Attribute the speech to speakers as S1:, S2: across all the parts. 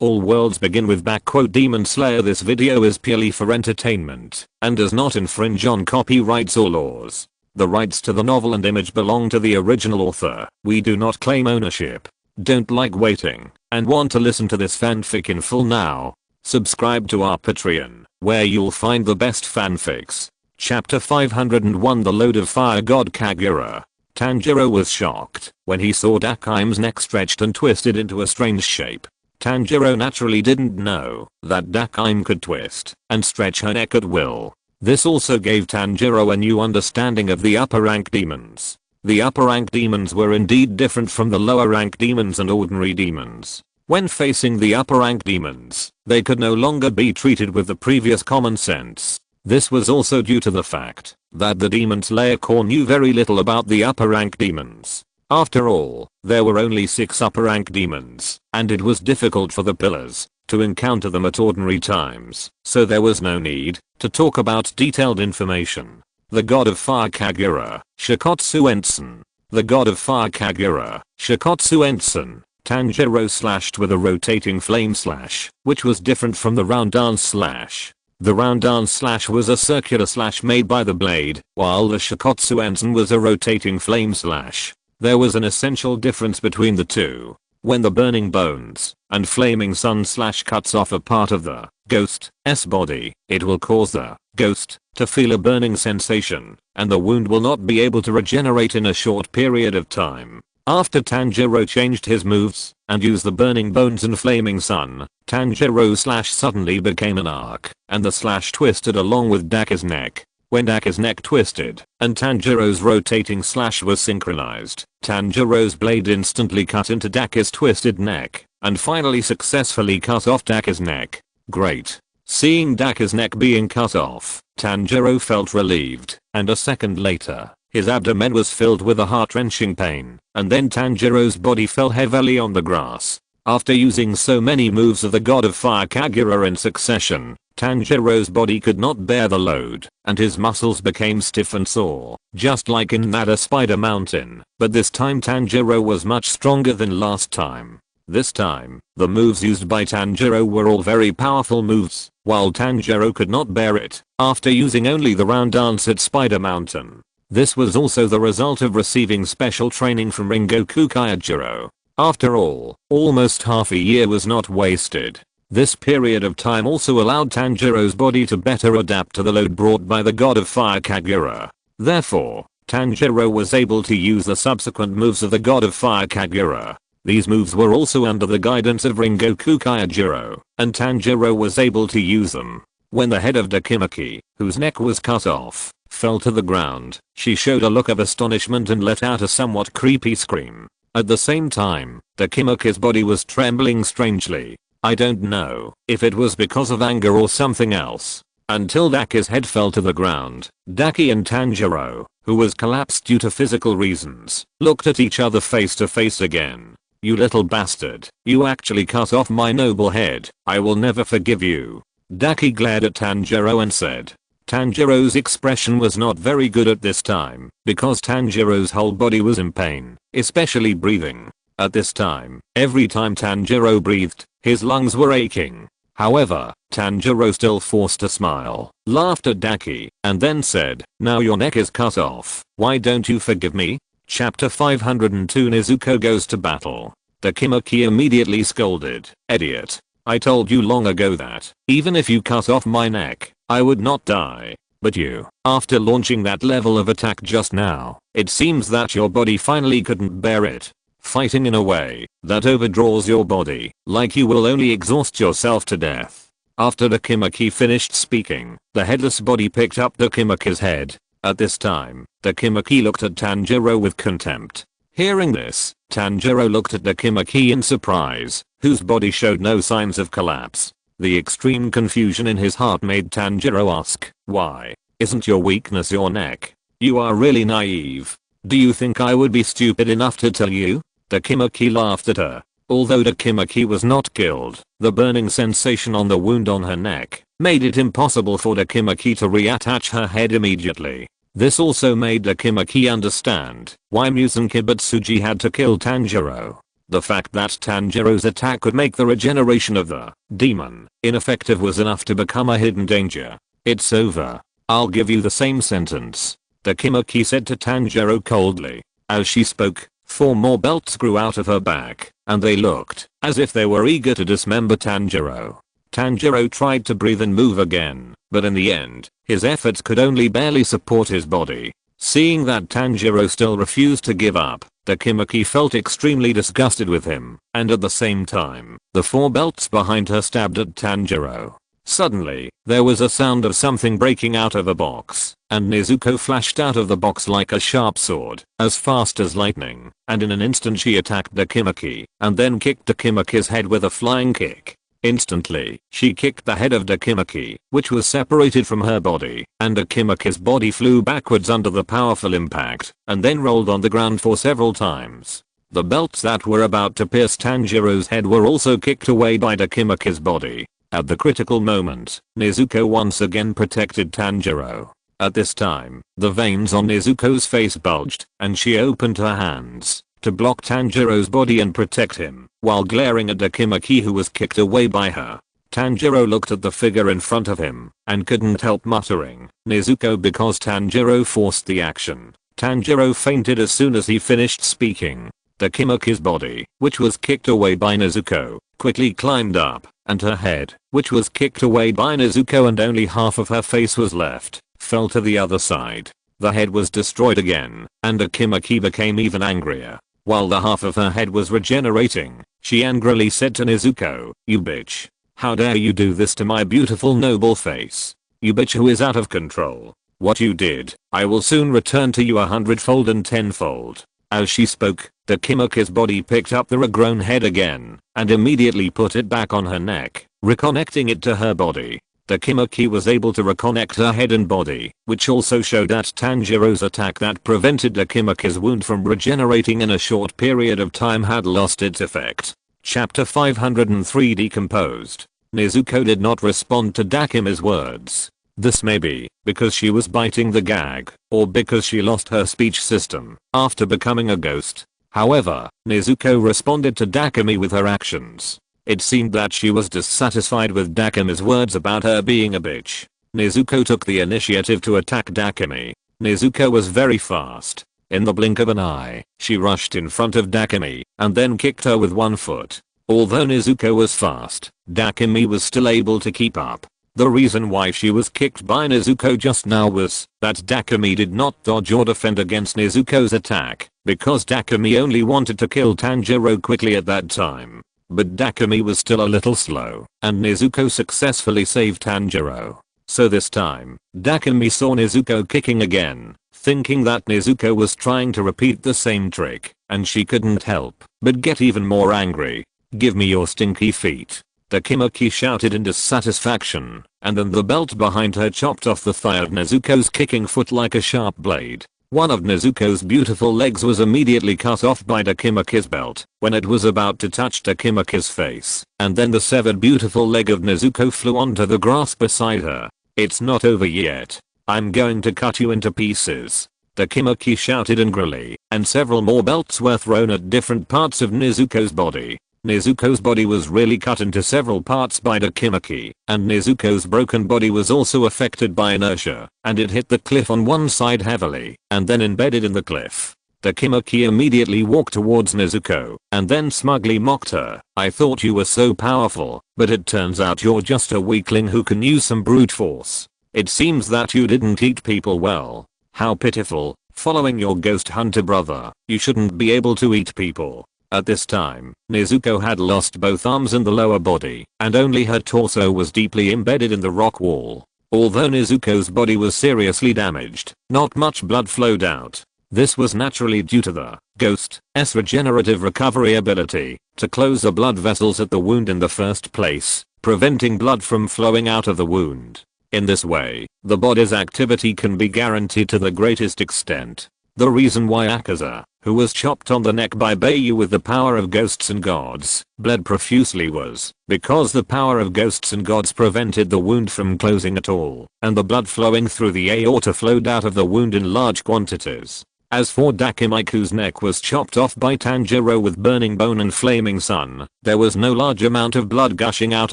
S1: All worlds begin with Demon Slayer. This video is purely for entertainment and does not infringe on copyrights or laws. The rights to the novel and image belong to the original author. We do not claim ownership. Don't like waiting and want to listen to this fanfic in full now? Subscribe to our Patreon, where you'll find the best fanfics. Chapter 501 The Load of Fire God Kagura. Tanjiro was shocked when he saw Dakime's neck stretched and twisted into a strange shape. Tanjiro naturally didn't know that Dakime could twist and stretch her neck at will. This also gave Tanjiro a new understanding of the upper rank demons. The upper rank demons were indeed different from the lower rank demons and ordinary demons. When facing the upper rank demons, they could no longer be treated with the previous common sense. This was also due to the fact that the Demon Slayer core knew very little about the upper rank demons. After all, there were only 6 upper rank demons, and it was difficult for the pillars to encounter them at ordinary times, so there was no need to talk about detailed information. The God of Fire Kagura, Shikotsu Ensen. The God of Fire Kagura, Shikotsu Ensen. Tanjiro slashed with a rotating flame slash, which was different from the round dance slash. The round dance slash was a circular slash made by the blade, while the Shikotsu Ensen was a rotating flame slash. There was an essential difference between the two. When the burning bones and flaming sun slash cuts off a part of the ghost's body, it will cause the ghost to feel a burning sensation, and the wound will not be able to regenerate in a short period of time. After Tanjiro changed his moves and used the burning bones and flaming sun, Tanjiro's slash suddenly became an arc, and the slash twisted along with Daki's neck. When Daki's neck twisted and Tanjiro's rotating slash was synchronized, Tanjiro's blade instantly cut into Daki's twisted neck and finally successfully cut off Daki's neck. Great. Seeing Daki's neck being cut off, Tanjiro felt relieved, and a second later, his abdomen was filled with a heart-wrenching pain, and then Tanjiro's body fell heavily on the grass. After using so many moves of the God of Fire Kagura in succession, Tanjiro's body could not bear the load, and his muscles became stiff and sore, just like in that Spider Mountain. But this time Tanjiro was much stronger than last time. This time, the moves used by Tanjiro were all very powerful moves, while Tanjiro could not bear it after using only the round dance at Spider Mountain. This was also the result of receiving special training from Rengoku Kyojuro. After all, almost half a year was not wasted. This period of time also allowed Tanjiro's body to better adapt to the load brought by the God of Fire Kagura. Therefore, Tanjiro was able to use the subsequent moves of the God of Fire Kagura. These moves were also under the guidance of Rengoku Kyojuro, and Tanjiro was able to use them. When the head of Dakimaki, whose neck was cut off, fell to the ground, she showed a look of astonishment and let out a somewhat creepy scream. At the same time, Dakimaki's body was trembling strangely. I don't know if it was because of anger or something else. Until Daki's head fell to the ground, Daki and Tanjiro, who was collapsed due to physical reasons, looked at each other face to face again. You little bastard, you actually cut off my noble head. I will never forgive you. Daki glared at Tanjiro and said. Tanjiro's expression was not very good at this time, because Tanjiro's whole body was in pain, especially breathing. At this time, every time Tanjiro breathed, his lungs were aching. However, Tanjiro still forced a smile, laughed at Daki, and then said, now your neck is cut off, why don't you forgive me? Chapter 502 Nezuko goes to battle. Dakimaki immediately scolded, idiot. I told you long ago that, even if you cut off my neck, I would not die. But you, after launching that level of attack just now, it seems that your body finally couldn't bear it. Fighting in a way that overdraws your body, like you will only exhaust yourself to death. After Dakimaki finished speaking, the headless body picked up Dakimaki's head. At this time, Dakimaki looked at Tanjiro with contempt. Hearing this, Tanjiro looked at Dakimaki in surprise, whose body showed no signs of collapse. The extreme confusion in his heart made Tanjiro ask, why? Isn't your weakness your neck? You are really naive. Do you think I would be stupid enough to tell you? Dakimaki laughed at her. Although Dakimaki was not killed, the burning sensation on the wound on her neck made it impossible for Dakimaki to reattach her head immediately. This also made Dakimaki understand why Muzan Kibutsuji had to kill Tanjiro. The fact that Tanjiro's attack could make the regeneration of the demon ineffective was enough to become a hidden danger. "It's over. I'll give you the same sentence," Takemaki said to Tanjiro coldly. As she spoke, 4 more belts grew out of her back, and they looked as if they were eager to dismember Tanjiro. Tanjiro tried to breathe and move again, but in the end, his efforts could only barely support his body. Seeing that Tanjiro still refused to give up, Takemaki felt extremely disgusted with him, and at the same time, the 4 belts behind her stabbed at Tanjiro. Suddenly, there was a sound of something breaking out of a box, and Nezuko flashed out of the box like a sharp sword, as fast as lightning, and in an instant she attacked Takemaki, and then kicked Takemaki's head with a flying kick. Instantly, she kicked the head of Takemaki, which was separated from her body, and Takemaki's body flew backwards under the powerful impact, and then rolled on the ground for several times. The belts that were about to pierce Tanjiro's head were also kicked away by Takemaki's body. At the critical moment, Nezuko once again protected Tanjiro. At this time, the veins on Nezuko's face bulged, and she opened her hands to block Tanjiro's body and protect him, while glaring at Takemaki who was kicked away by her. Tanjiro looked at the figure in front of him, and couldn't help muttering, "Nezuko," because Tanjiro forced the action. Tanjiro fainted as soon as he finished speaking. Takemaki's body, which was kicked away by Nezuko, quickly climbed up, and her head, which was kicked away by Nezuko and only half of her face was left, fell to the other side. The head was destroyed again, and Takemaki became even angrier. While the half of her head was regenerating, she angrily said to Nezuko, "You bitch. How dare you do this to my beautiful noble face? You bitch who is out of control. What you did, I will soon return to you 100-fold and 10-fold. As she spoke, Takemaki's body picked up the regrown head again, and immediately put it back on her neck, reconnecting it to her body. Takemaki was able to reconnect her head and body, which also showed that Tanjiro's attack that prevented Takemaki's wound from regenerating in a short period of time had lost its effect. Chapter 503 Decomposed. Nezuko did not respond to Dakemi's words. This may be because she was biting the gag, or because she lost her speech system after becoming a ghost. However, Nezuko responded to Dakemi with her actions. It seemed that she was dissatisfied with Dakemi's words about her being a bitch. Nezuko took the initiative to attack Dakemi. Nezuko was very fast. In the blink of an eye, she rushed in front of Dakemi, and then kicked her with one foot. Although Nezuko was fast, Dakemi was still able to keep up. The reason why she was kicked by Nezuko just now was that Dakemi did not dodge or defend against Nezuko's attack, because Dakemi only wanted to kill Tanjiro quickly at that time. But Dakemi was still a little slow, and Nezuko successfully saved Tanjiro. So this time, Dakemi saw Nezuko kicking again, thinking that Nezuko was trying to repeat the same trick, and she couldn't help but get even more angry. "Give me your stinky feet," Takemaki shouted in dissatisfaction, and then the belt behind her chopped off the thigh of Nezuko's kicking foot like a sharp blade. One of Nezuko's beautiful legs was immediately cut off by Takemaki's belt when it was about to touch Takemaki's face, and then the severed beautiful leg of Nezuko flew onto the grass beside her. "It's not over yet. I'm going to cut you into pieces," Takemaki shouted angrily, and several more belts were thrown at different parts of Nezuko's body. Nezuko's body was really cut into several parts by Takemaki, and Nezuko's broken body was also affected by inertia, and it hit the cliff on one side heavily, and then embedded in the cliff. Takemaki immediately walked towards Nezuko, and then smugly mocked her. "I thought you were so powerful, but it turns out you're just a weakling who can use some brute force. It seems that you didn't eat people well. How pitiful. Following your ghost hunter brother, you shouldn't be able to eat people." At this time, Nezuko had lost both arms and the lower body, and only her torso was deeply embedded in the rock wall. Although Nezuko's body was seriously damaged, not much blood flowed out. This was naturally due to the ghost's regenerative recovery ability to close the blood vessels at the wound in the first place, preventing blood from flowing out of the wound. In this way, the body's activity can be guaranteed to the greatest extent. The reason why Akaza, who was chopped on the neck by Bai Yu with the power of ghosts and gods, bled profusely was because the power of ghosts and gods prevented the wound from closing at all, and the blood flowing through the aorta flowed out of the wound in large quantities. As for Dakimicha's neck was chopped off by Tanjiro with burning bone and flaming sun, there was no large amount of blood gushing out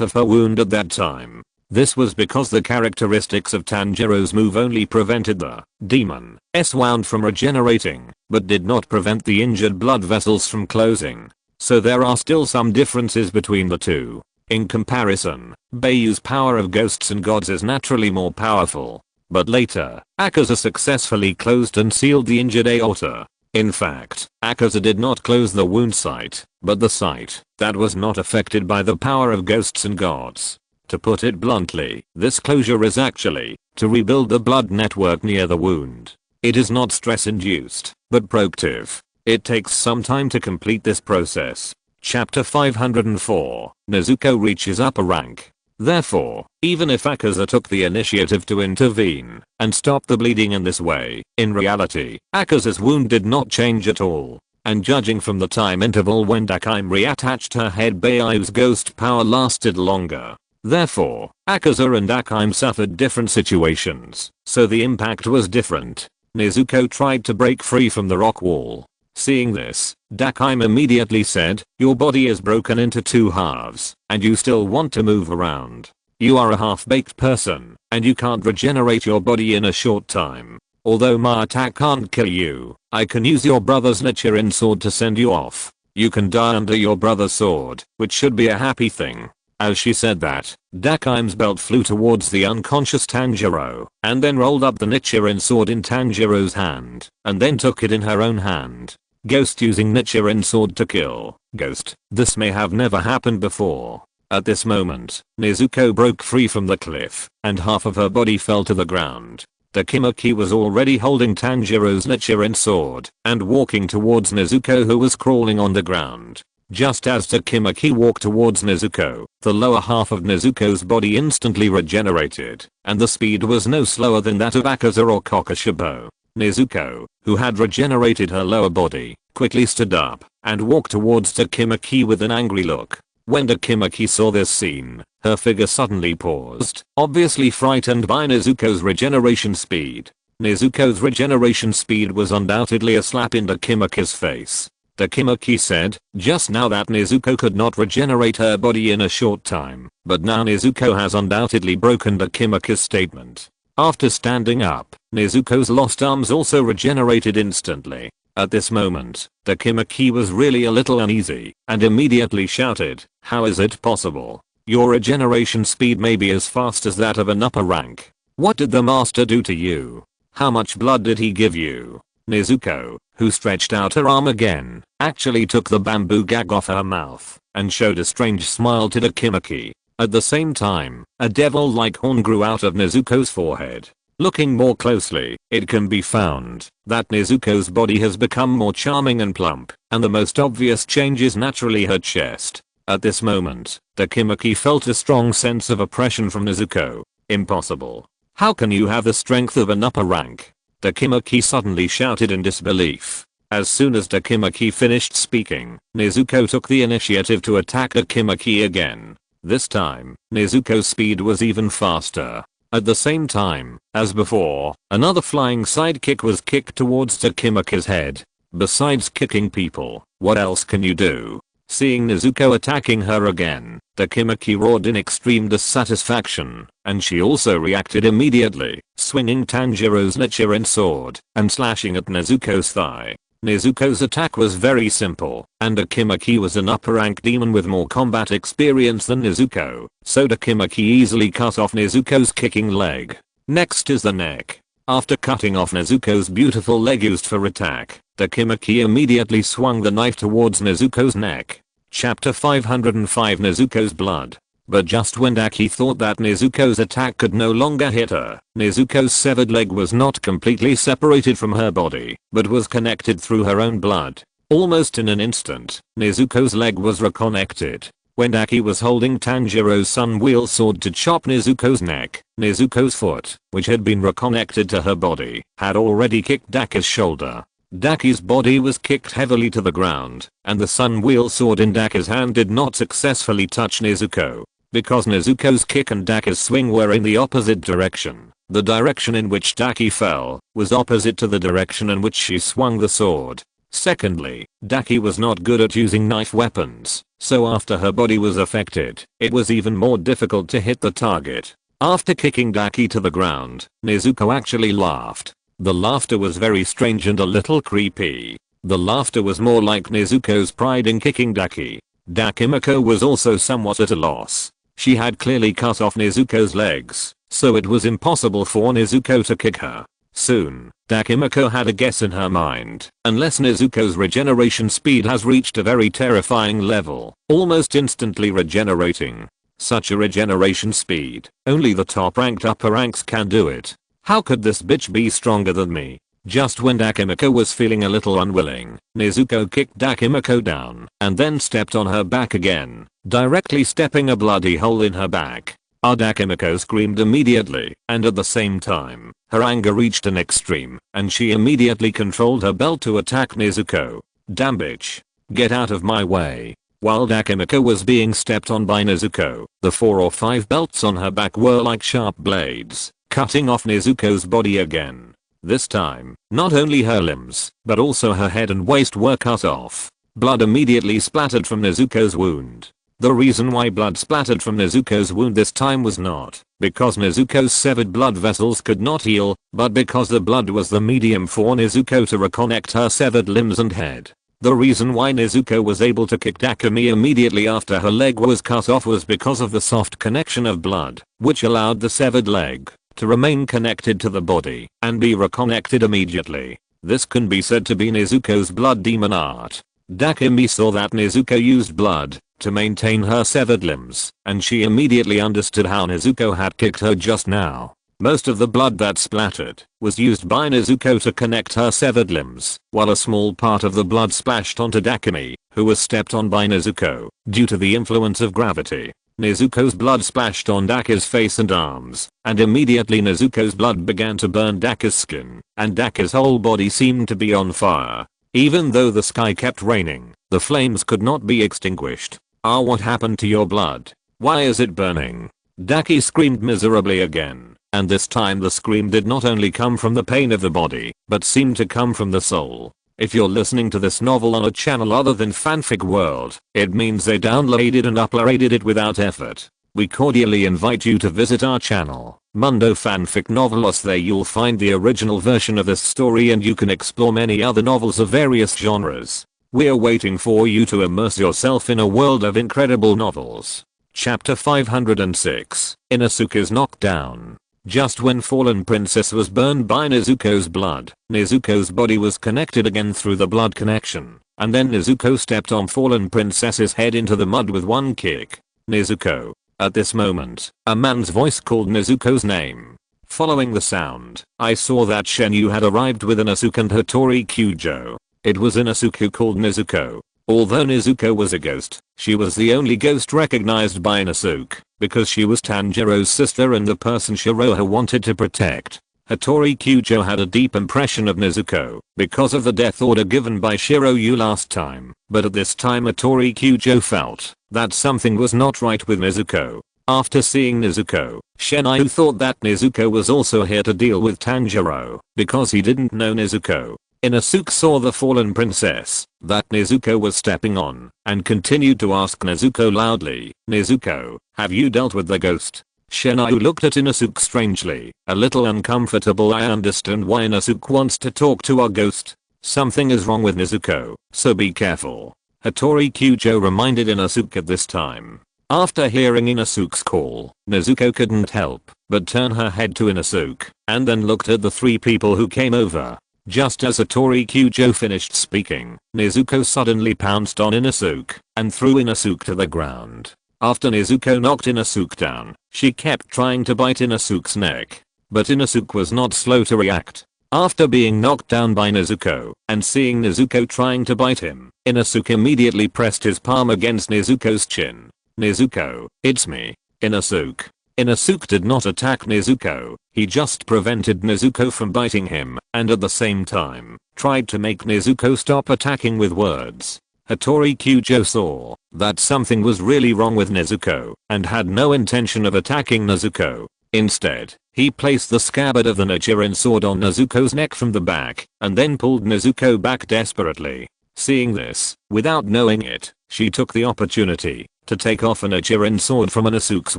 S1: of her wound at that time. This was because the characteristics of Tanjiro's move only prevented the demon's wound from regenerating, but did not prevent the injured blood vessels from closing. So there are still some differences between the two. In comparison, Bai Yu's power of ghosts and gods is naturally more powerful. But later, Akaza successfully closed and sealed the injured aorta. In fact, Akaza did not close the wound site, but the site that was not affected by the power of ghosts and gods. To put it bluntly, this closure is actually to rebuild the blood network near the wound. It is not stress-induced, but proactive. It takes some time to complete this process. Chapter 504, Nezuko reaches upper rank. Therefore, even if Akaza took the initiative to intervene and stop the bleeding in this way, in reality, Akaza's wound did not change at all. And judging from the time interval when Dakime reattached her head, Bai Yu's ghost power lasted longer. Therefore, Akaza and Dakime suffered different situations, so the impact was different. Nezuko tried to break free from the rock wall. Seeing this, Dakime immediately said, "Your body is broken into two halves, and you still want to move around. You are a half-baked person, and you can't regenerate your body in a short time. Although my attack can't kill you, I can use your brother's Nichiren sword to send you off. You can die under your brother's sword, which should be a happy thing." As she said that, Dakime's belt flew towards the unconscious Tanjiro, and then rolled up the Nichiren sword in Tanjiro's hand, and then took it in her own hand. Ghost using Nichiren sword to kill Ghost. This may have never happened before. At this moment, Nezuko broke free from the cliff, and half of her body fell to the ground. Dakimaki was already holding Tanjiro's Nichiren sword, and walking towards Nezuko, who was crawling on the ground. Just as Dakimaki walked towards Nezuko, the lower half of Nezuko's body instantly regenerated, and the speed was no slower than that of Akaza or Kokushibo. Nezuko, who had regenerated her lower body, quickly stood up and walked towards Dakimaki with an angry look. When Dakimaki saw this scene, her figure suddenly paused, obviously frightened by Nezuko's regeneration speed. Nezuko's regeneration speed was undoubtedly a slap in Dakimaki's face. Dakimaki said, just now that Nezuko could not regenerate her body in a short time, but now Nezuko has undoubtedly broken Dakimaki's statement. After standing up, Nezuko's lost arms also regenerated instantly. At this moment, Dakimaki was really a little uneasy, and immediately shouted, "How is it possible? Your regeneration speed may be as fast as that of an upper rank. What did the master do to you? How much blood did he give you?" Nezuko, who stretched out her arm again, actually took the bamboo gag off her mouth, and showed a strange smile to Dakimaki. At the same time, a devil-like horn grew out of Nezuko's forehead. Looking more closely, it can be found that Nezuko's body has become more charming and plump, and the most obvious change is naturally her chest. At this moment, Dakimaki felt a strong sense of oppression from Nezuko. Impossible. How can you have the strength of an upper rank? Dakimaki suddenly shouted in disbelief. As soon as Dakimaki finished speaking, Nezuko took the initiative to attack Dakimaki again. This time, Nezuko's speed was even faster. At the same time, as before, another flying sidekick was kicked towards Dakimaki's head. Besides kicking people, what else can you do? Seeing Nezuko attacking her again, Dakimaki roared in extreme dissatisfaction, and she also reacted immediately, swinging Tanjiro's Nichiren sword and slashing at Nezuko's thigh. Nezuko's attack was very simple, and Dakimaki was an upper rank demon with more combat experience than Nezuko, so Dakimaki easily cut off Nezuko's kicking leg. Next is the neck. After cutting off Nezuko's beautiful leg used for attack, Dakimaki immediately swung the knife towards Nezuko's neck. Chapter 505, Nezuko's blood. But just when Daki thought that Nezuko's attack could no longer hit her, Nezuko's severed leg was not completely separated from her body, but was connected through her own blood. Almost in an instant, Nezuko's leg was reconnected. When Daki was holding Tanjiro's sun wheel sword to chop Nezuko's neck, Nezuko's foot, which had been reconnected to her body, had already kicked Daki's shoulder. Daki's body was kicked heavily to the ground, and the sun wheel sword in Daki's hand did not successfully touch Nezuko. because Nezuko's kick and Daki's swing were in the opposite direction. The direction in which Daki fell was opposite to the direction in which she swung the sword. Secondly, Daki was not good at using knife weapons, so after her body was affected, it was even more difficult to hit the target. After kicking Daki to the ground, Nezuko actually laughed. The laughter was very strange and a little creepy. The laughter was more like Nezuko's pride in kicking Daki. Dakimiko was also somewhat at a loss. She had clearly cut off Nezuko's legs, so it was impossible for Nezuko to kick her. Soon, Dakimiko had a guess in her mind. Unless Nezuko's regeneration speed has reached a very terrifying level, almost instantly regenerating. Such a regeneration speed, only the top ranked upper ranks can do it. How could this bitch be stronger than me? Just when Dakimiko was feeling a little unwilling, Nezuko kicked Dakimiko down and then stepped on her back again, directly stepping a bloody hole in her back. Dakimiko screamed immediately, and at the same time, her anger reached an extreme, and she immediately controlled her belt to attack Nezuko. Damn bitch. Get out of my way. While Dakimiko was being stepped on by Nezuko, the 4 or 5 belts on her back were like sharp blades, cutting off Nezuko's body again. This time, not only her limbs, but also her head and waist were cut off. Blood immediately splattered from Nezuko's wound. The reason why blood splattered from Nezuko's wound this time was not because Nezuko's severed blood vessels could not heal, but because the blood was the medium for Nezuko to reconnect her severed limbs and head. The reason why Nezuko was able to kick Dakimi immediately after her leg was cut off was because of the soft connection of blood, which allowed the severed leg to remain connected to the body and be reconnected immediately. This can be said to be Nezuko's blood demon art. Dakimi saw that Nezuko used blood to maintain her severed limbs, and she immediately understood how Nezuko had kicked her just now. Most of the blood that splattered was used by Nezuko to connect her severed limbs, while a small part of the blood splashed onto Dakimi, who was stepped on by Nezuko due to the influence of gravity. Nezuko's blood splashed on Daki's face and arms, and immediately Nezuko's blood began to burn Daki's skin, and Daki's whole body seemed to be on fire. Even though the sky kept raining, the flames could not be extinguished. What happened to your blood? Why is it burning? Daki screamed miserably again, and this time the scream did not only come from the pain of the body, but seemed to come from the soul. If you're listening to this novel on a channel other than Fanfic World, it means they downloaded and uploaded it without effort. We cordially invite you to visit our channel, Mundo Fanfic Novelos. There you'll find the original version of this story and you can explore many other novels of various genres. We're waiting for you to immerse yourself in a world of incredible novels. Chapter 506, Inosuke's Knockdown. Just when Fallen Princess was burned by Nezuko's blood, Nezuko's body was connected again through the blood connection, and then Nezuko stepped on Fallen Princess's head into the mud with one kick. Nezuko. At this moment, a man's voice called Nezuko's name. Following the sound, I saw that Shenyu had arrived with Inosuke and Hattori Kyujo. It was Inosuke who called Nezuko. Although Nezuko was a ghost, she was the only ghost recognized by Inosuke, because she was Tanjiro's sister and the person Shiroha wanted to protect. Hattori Kyujo had a deep impression of Nezuko because of the death order given by Shirou last time, but at this time Hattori Kyujo felt that something was not right with Nezuko. After seeing Nezuko, Shenyu thought that Nezuko was also here to deal with Tanjiro because he didn't know Nezuko. Inosuke saw the fallen princess that Nezuko was stepping on and continued to ask Nezuko loudly, "Nezuko, have you dealt with the ghost?" Shenyu looked at Inosuke strangely, a little uncomfortable. I understand why Inosuke wants to talk to a ghost. Something is wrong with Nezuko, so be careful. Hattori Kyujo reminded Inosuke at this time. After hearing Inosuke's call, Nezuko couldn't help but turn her head to Inosuke and then looked at the three people who came over. Just as Hattori Kyujo finished speaking, Nezuko suddenly pounced on Inosuke and threw Inosuke to the ground. After Nezuko knocked Inosuke down, she kept trying to bite Inosuke's neck, but Inosuke was not slow to react. After being knocked down by Nezuko and seeing Nezuko trying to bite him, Inosuke immediately pressed his palm against Nezuko's chin. "Nezuko, it's me, Inosuke." Inosuke did not attack Nezuko, he just prevented Nezuko from biting him and at the same time tried to make Nezuko stop attacking with words. Hattori Kyujo saw that something was really wrong with Nezuko and had no intention of attacking Nezuko. Instead, he placed the scabbard of the Nichiren sword on Nezuko's neck from the back and then pulled Nezuko back desperately. Seeing this, without knowing it, she took the opportunity to take off a Nichiren sword from Inosuke's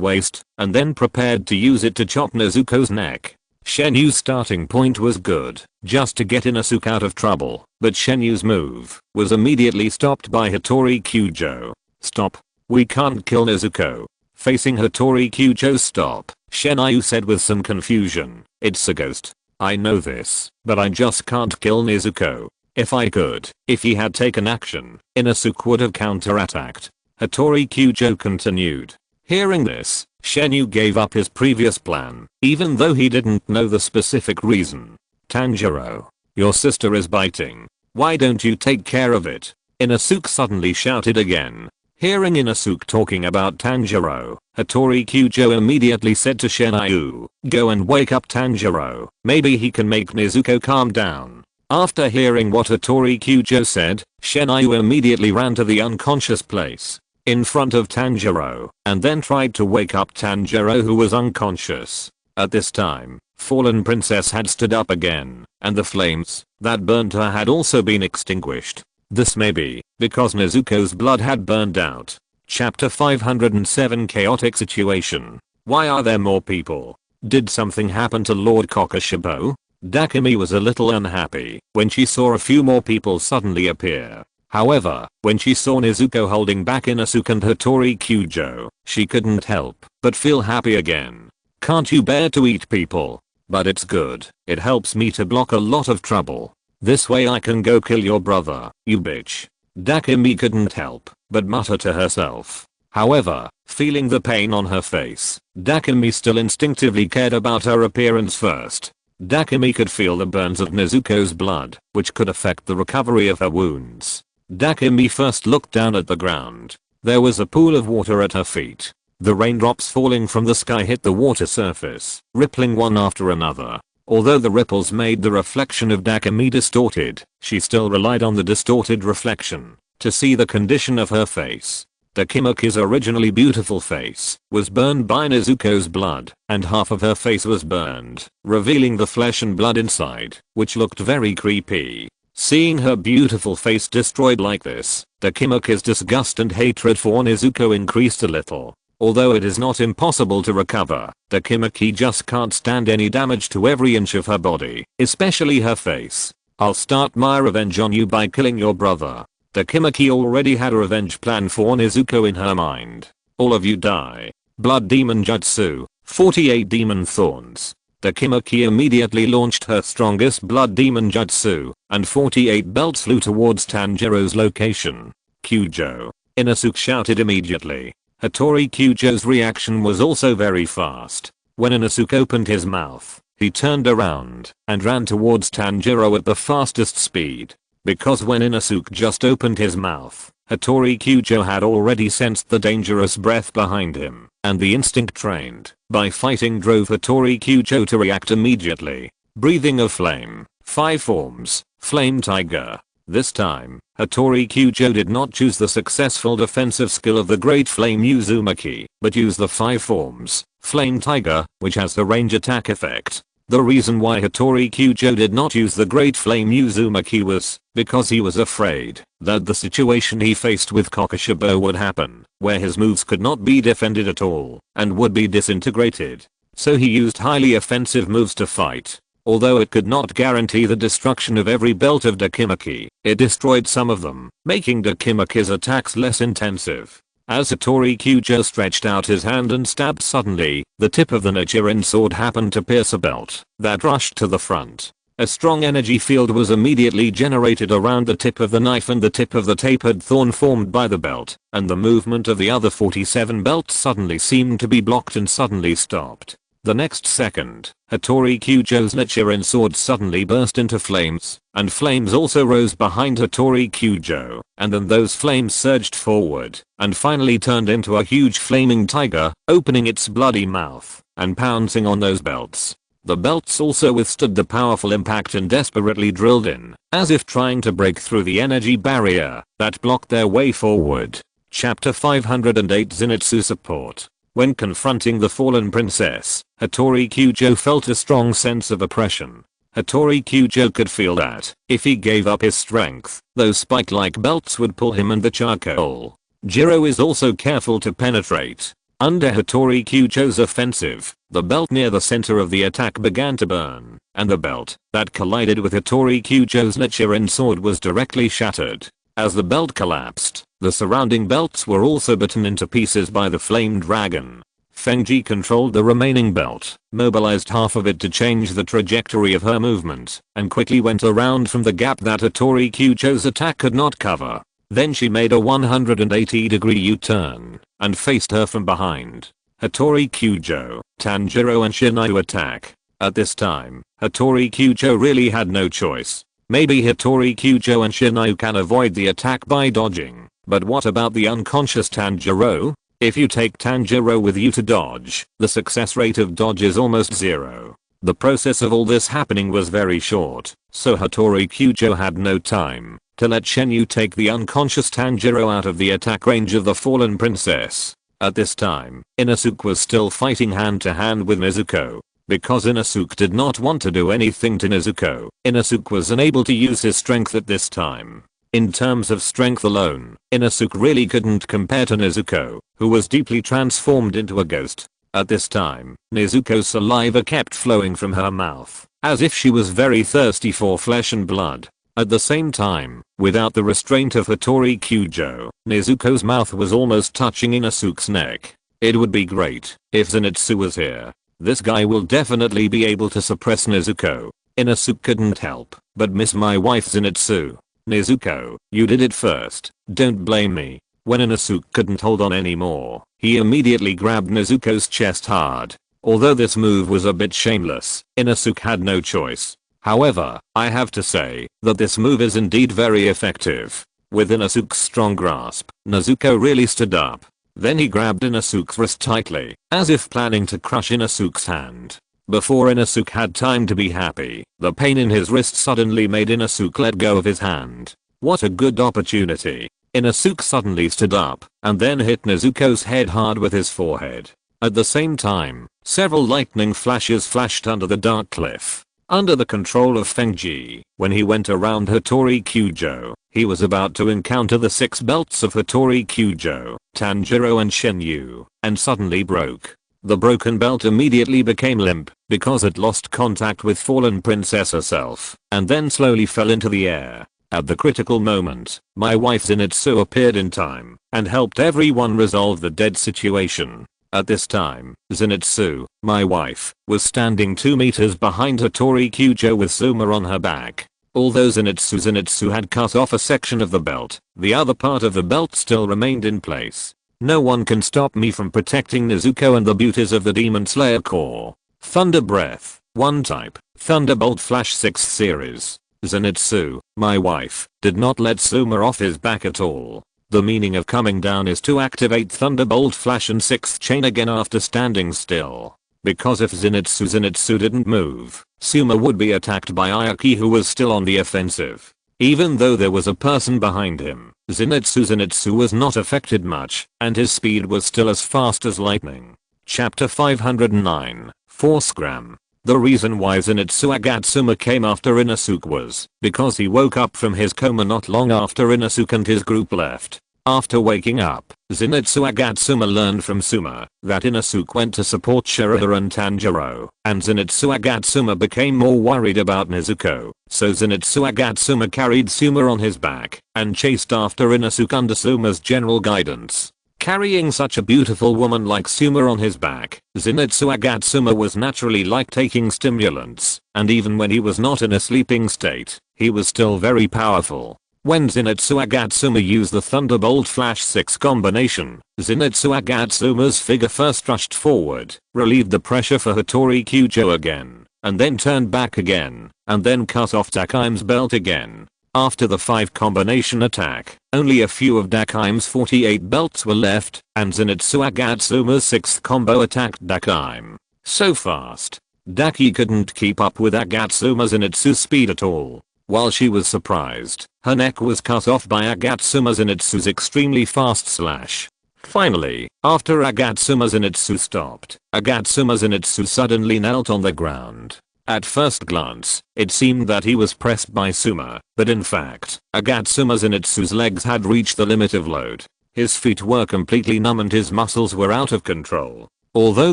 S1: waist and then prepared to use it to chop Nezuko's neck. Shenyu's starting point was good, just to get Inosuke out of trouble, but Shenyu's move was immediately stopped by Hattori Kyujo. "Stop. We can't kill Nezuko." Facing Hattori Kyujo's stop, Shenyu said with some confusion, "It's a ghost. I know this, but I just can't kill Nezuko. If I could, if he had taken action, Inosuke would have counterattacked." Hattori Kyujo continued. Hearing this, Shenyu gave up his previous plan, even though he didn't know the specific reason. "Tanjiro, your sister is biting. Why don't you take care of it?" Inosuke suddenly shouted again. Hearing Inosuke talking about Tanjiro, Hattori Kyujo immediately said to Shenyu, "Go and wake up Tanjiro, maybe he can make Nezuko calm down." After hearing what Hattori Kyujo said, Shenyu immediately ran to the unconscious place in front of Tanjiro and then tried to wake up Tanjiro, who was unconscious. At this time, Fallen Princess had stood up again, and the flames that burned her had also been extinguished. This may be because Nezuko's blood had burned out. Chapter 507 Chaotic Situation. Why are there more people? Did something happen to Lord Kokushibo? Dakimi was a little unhappy when she saw a few more people suddenly appear. However, when she saw Nezuko holding back Inosuke and Hattori Kyujo, she couldn't help but feel happy again. "Can't you bear to eat people? But it's good. It helps me to block a lot of trouble. This way I can go kill your brother, you bitch." Dakimi couldn't help but mutter to herself. However, feeling the pain on her face, Dakimi still instinctively cared about her appearance first. Dakimi could feel the burns of Nezuko's blood, which could affect the recovery of her wounds. Dakimi first looked down at the ground. There was a pool of water at her feet. The raindrops falling from the sky hit the water surface, rippling one after another. Although the ripples made the reflection of Dakimi distorted, she still relied on the distorted reflection to see the condition of her face. Dakimaki's originally beautiful face was burned by Nezuko's blood, and half of her face was burned, revealing the flesh and blood inside, which looked very creepy. Seeing her beautiful face destroyed like this, Dakimaki's disgust and hatred for Nezuko increased a little. Although it is not impossible to recover, Dakimaki just can't stand any damage to every inch of her body, especially her face. "I'll start my revenge on you by killing your brother." Dakimaki already had a revenge plan for Nezuko in her mind. "All of you die." Blood Demon Jutsu, 48 Demon Thorns. Dakimaki immediately launched her strongest Blood Demon Jutsu, and 48 belts flew towards Tanjiro's location. "Kyujo!" Inosuke shouted immediately. Hattori Kyujo's reaction was also very fast. When Inosuke opened his mouth, he turned around and ran towards Tanjiro at the fastest speed. Because when Inosuke just opened his mouth, Hattori Kyujo had already sensed the dangerous breath behind him, and the instinct trained by fighting drove Hattori Kyujo to react immediately. Breathing of flame, 5 forms, Flame Tiger. This time, Hattori Kyujo did not choose the successful defensive skill of the Great Flame Uzumaki, but used the 5 forms, Flame Tiger, which has the range attack effect. The reason why Hattori Kyujo did not use the Great Flame Uzumaki was because he was afraid that the situation he faced with Kokushibo would happen, where his moves could not be defended at all and would be disintegrated. So he used highly offensive moves to fight. Although it could not guarantee the destruction of every belt of Dakimaki, it destroyed some of them, making Dakimaki's attacks less intensive. As Hattori Kyujo stretched out his hand and stabbed suddenly, the tip of the Nichiren sword happened to pierce a belt that rushed to the front. A strong energy field was immediately generated around the tip of the knife and the tip of the tapered thorn formed by the belt, and the movement of the other 47 belts suddenly seemed to be blocked and suddenly stopped. The next second, Hattori Kyujo's Nichiren sword suddenly burst into flames, and flames also rose behind Hattori Kyujo, and then those flames surged forward, and finally turned into a huge flaming tiger, opening its bloody mouth, and pouncing on those belts. The belts also withstood the powerful impact and desperately drilled in, as if trying to break through the energy barrier that blocked their way forward. Chapter 508 Zenitsu Support. When confronting the fallen princess, Hattori Kyujo felt a strong sense of oppression. Hattori Kyujo could feel that, if he gave up his strength, those spike-like belts would pull him and the charcoal. Jiro is also careful to penetrate. Under Hattori Kyujo's offensive, the belt near the center of the attack began to burn, and the belt that collided with Hattori Kyujo's Nichiren sword was directly shattered. As the belt collapsed, the surrounding belts were also bitten into pieces by the flame dragon. Fengji controlled the remaining belt, mobilized half of it to change the trajectory of her movement, and quickly went around from the gap that Hattori Kyujo's attack could not cover. Then she made a 180-degree U-turn and faced her from behind. Hattori Kyujo, Tanjiro and Shinayu attack. At this time, Hattori Kyujo really had no choice. Maybe Hattori Kyujo and Shinayu can avoid the attack by dodging, but what about the unconscious Tanjiro? If you take Tanjiro with you to dodge, the success rate of dodge is almost zero. The process of all this happening was very short, so Hattori Kyujo had no time to let Shenyu take the unconscious Tanjiro out of the attack range of the fallen princess. At this time, Inosuke was still fighting hand to hand with Nezuko. Because Inosuke did not want to do anything to Nezuko, Inosuke was unable to use his strength at this time. In terms of strength alone, Inosuke really couldn't compare to Nezuko, who was deeply transformed into a ghost. At this time, Nezuko's saliva kept flowing from her mouth, as if she was very thirsty for flesh and blood. At the same time, without the restraint of Hattori Kyujo, Nezuko's mouth was almost touching Inosuke's neck. It would be great if Zenitsu was here. This guy will definitely be able to suppress Nezuko. Inosuke couldn't help but miss my wife Zenitsu. Nezuko, you did it first, don't blame me. When Inosuke couldn't hold on anymore, he immediately grabbed Nezuko's chest hard. Although this move was a bit shameless, Inosuke had no choice. However, I have to say that this move is indeed very effective. With Inosuke's strong grasp, Nezuko really stood up. Then he grabbed Inosuke's wrist tightly, as if planning to crush Inosuke's hand. Before Inosuke had time to be happy, the pain in his wrist suddenly made Inosuke let go of his hand. What a good opportunity. Inosuke suddenly stood up, and then hit Nezuko's head hard with his forehead. At the same time, several lightning flashes flashed under the dark cliff. Under the control of Fengji, when he went around Hattori Kyujo, he was about to encounter the 6 belts of Hattori Kyujo, Tanjiro and Shenyu, and suddenly broke. The broken belt immediately became limp, because it lost contact with fallen princess herself, and then slowly fell into the air. At the critical moment, my wife Zenitsu appeared in time, and helped everyone resolve the dead situation. At this time, Zenitsu, my wife, was standing 2 meters behind Hattori Kyujo with Suma on her back. Although Zenitsu had cut off a section of the belt, the other part of the belt still remained in place. No one can stop me from protecting Nezuko and the beauties of the Demon Slayer core. Thunder Breath, 1 type, Thunderbolt Flash 6 series. Zenitsu, my wife, did not let Suma off his back at all. The meaning of coming down is to activate Thunderbolt Flash and 6th chain again after standing still. Because if Zenitsu didn't move, Suma would be attacked by Ayaki, who was still on the offensive. Even though there was a person behind him, Zenitsu was not affected much, and his speed was still as fast as lightning. Chapter 509, Forcegram. The reason why Zenitsu Agatsuma came after Inosuke was because he woke up from his coma not long after Inosuke and his group left. After waking up, Zenitsu Agatsuma learned from Suma that Inosuke went to support Shirada and Tanjiro, and Zenitsu Agatsuma became more worried about Nezuko, so Zenitsu Agatsuma carried Suma on his back and chased after Inosuke under Suma's general guidance. Carrying such a beautiful woman like Suma on his back, Zenitsu Agatsuma was naturally like taking stimulants, and even when he was not in a sleeping state, he was still very powerful. When Zenitsu Agatsuma used the Thunderbolt Flash 6 combination, Zenitsu Agatsuma's figure first rushed forward, relieved the pressure for Hattori Kyujo again, and then turned back again, and then cut off Dakime's belt again. After the 5 combination attack, only a few of Dakime's 48 belts were left, and Zenitsu Agatsuma's 6th combo attacked Dakime so fast Daki couldn't keep up with Agatsuma Zenitsu's speed at all. While she was surprised, her neck was cut off by Agatsuma Zenitsu's extremely fast slash. Finally, after Agatsuma Zenitsu stopped, Agatsuma Zenitsu suddenly knelt on the ground. At first glance, it seemed that he was pressed by Suma, but in fact, Agatsuma Zenitsu's legs had reached the limit of load. His feet were completely numb and his muscles were out of control. Although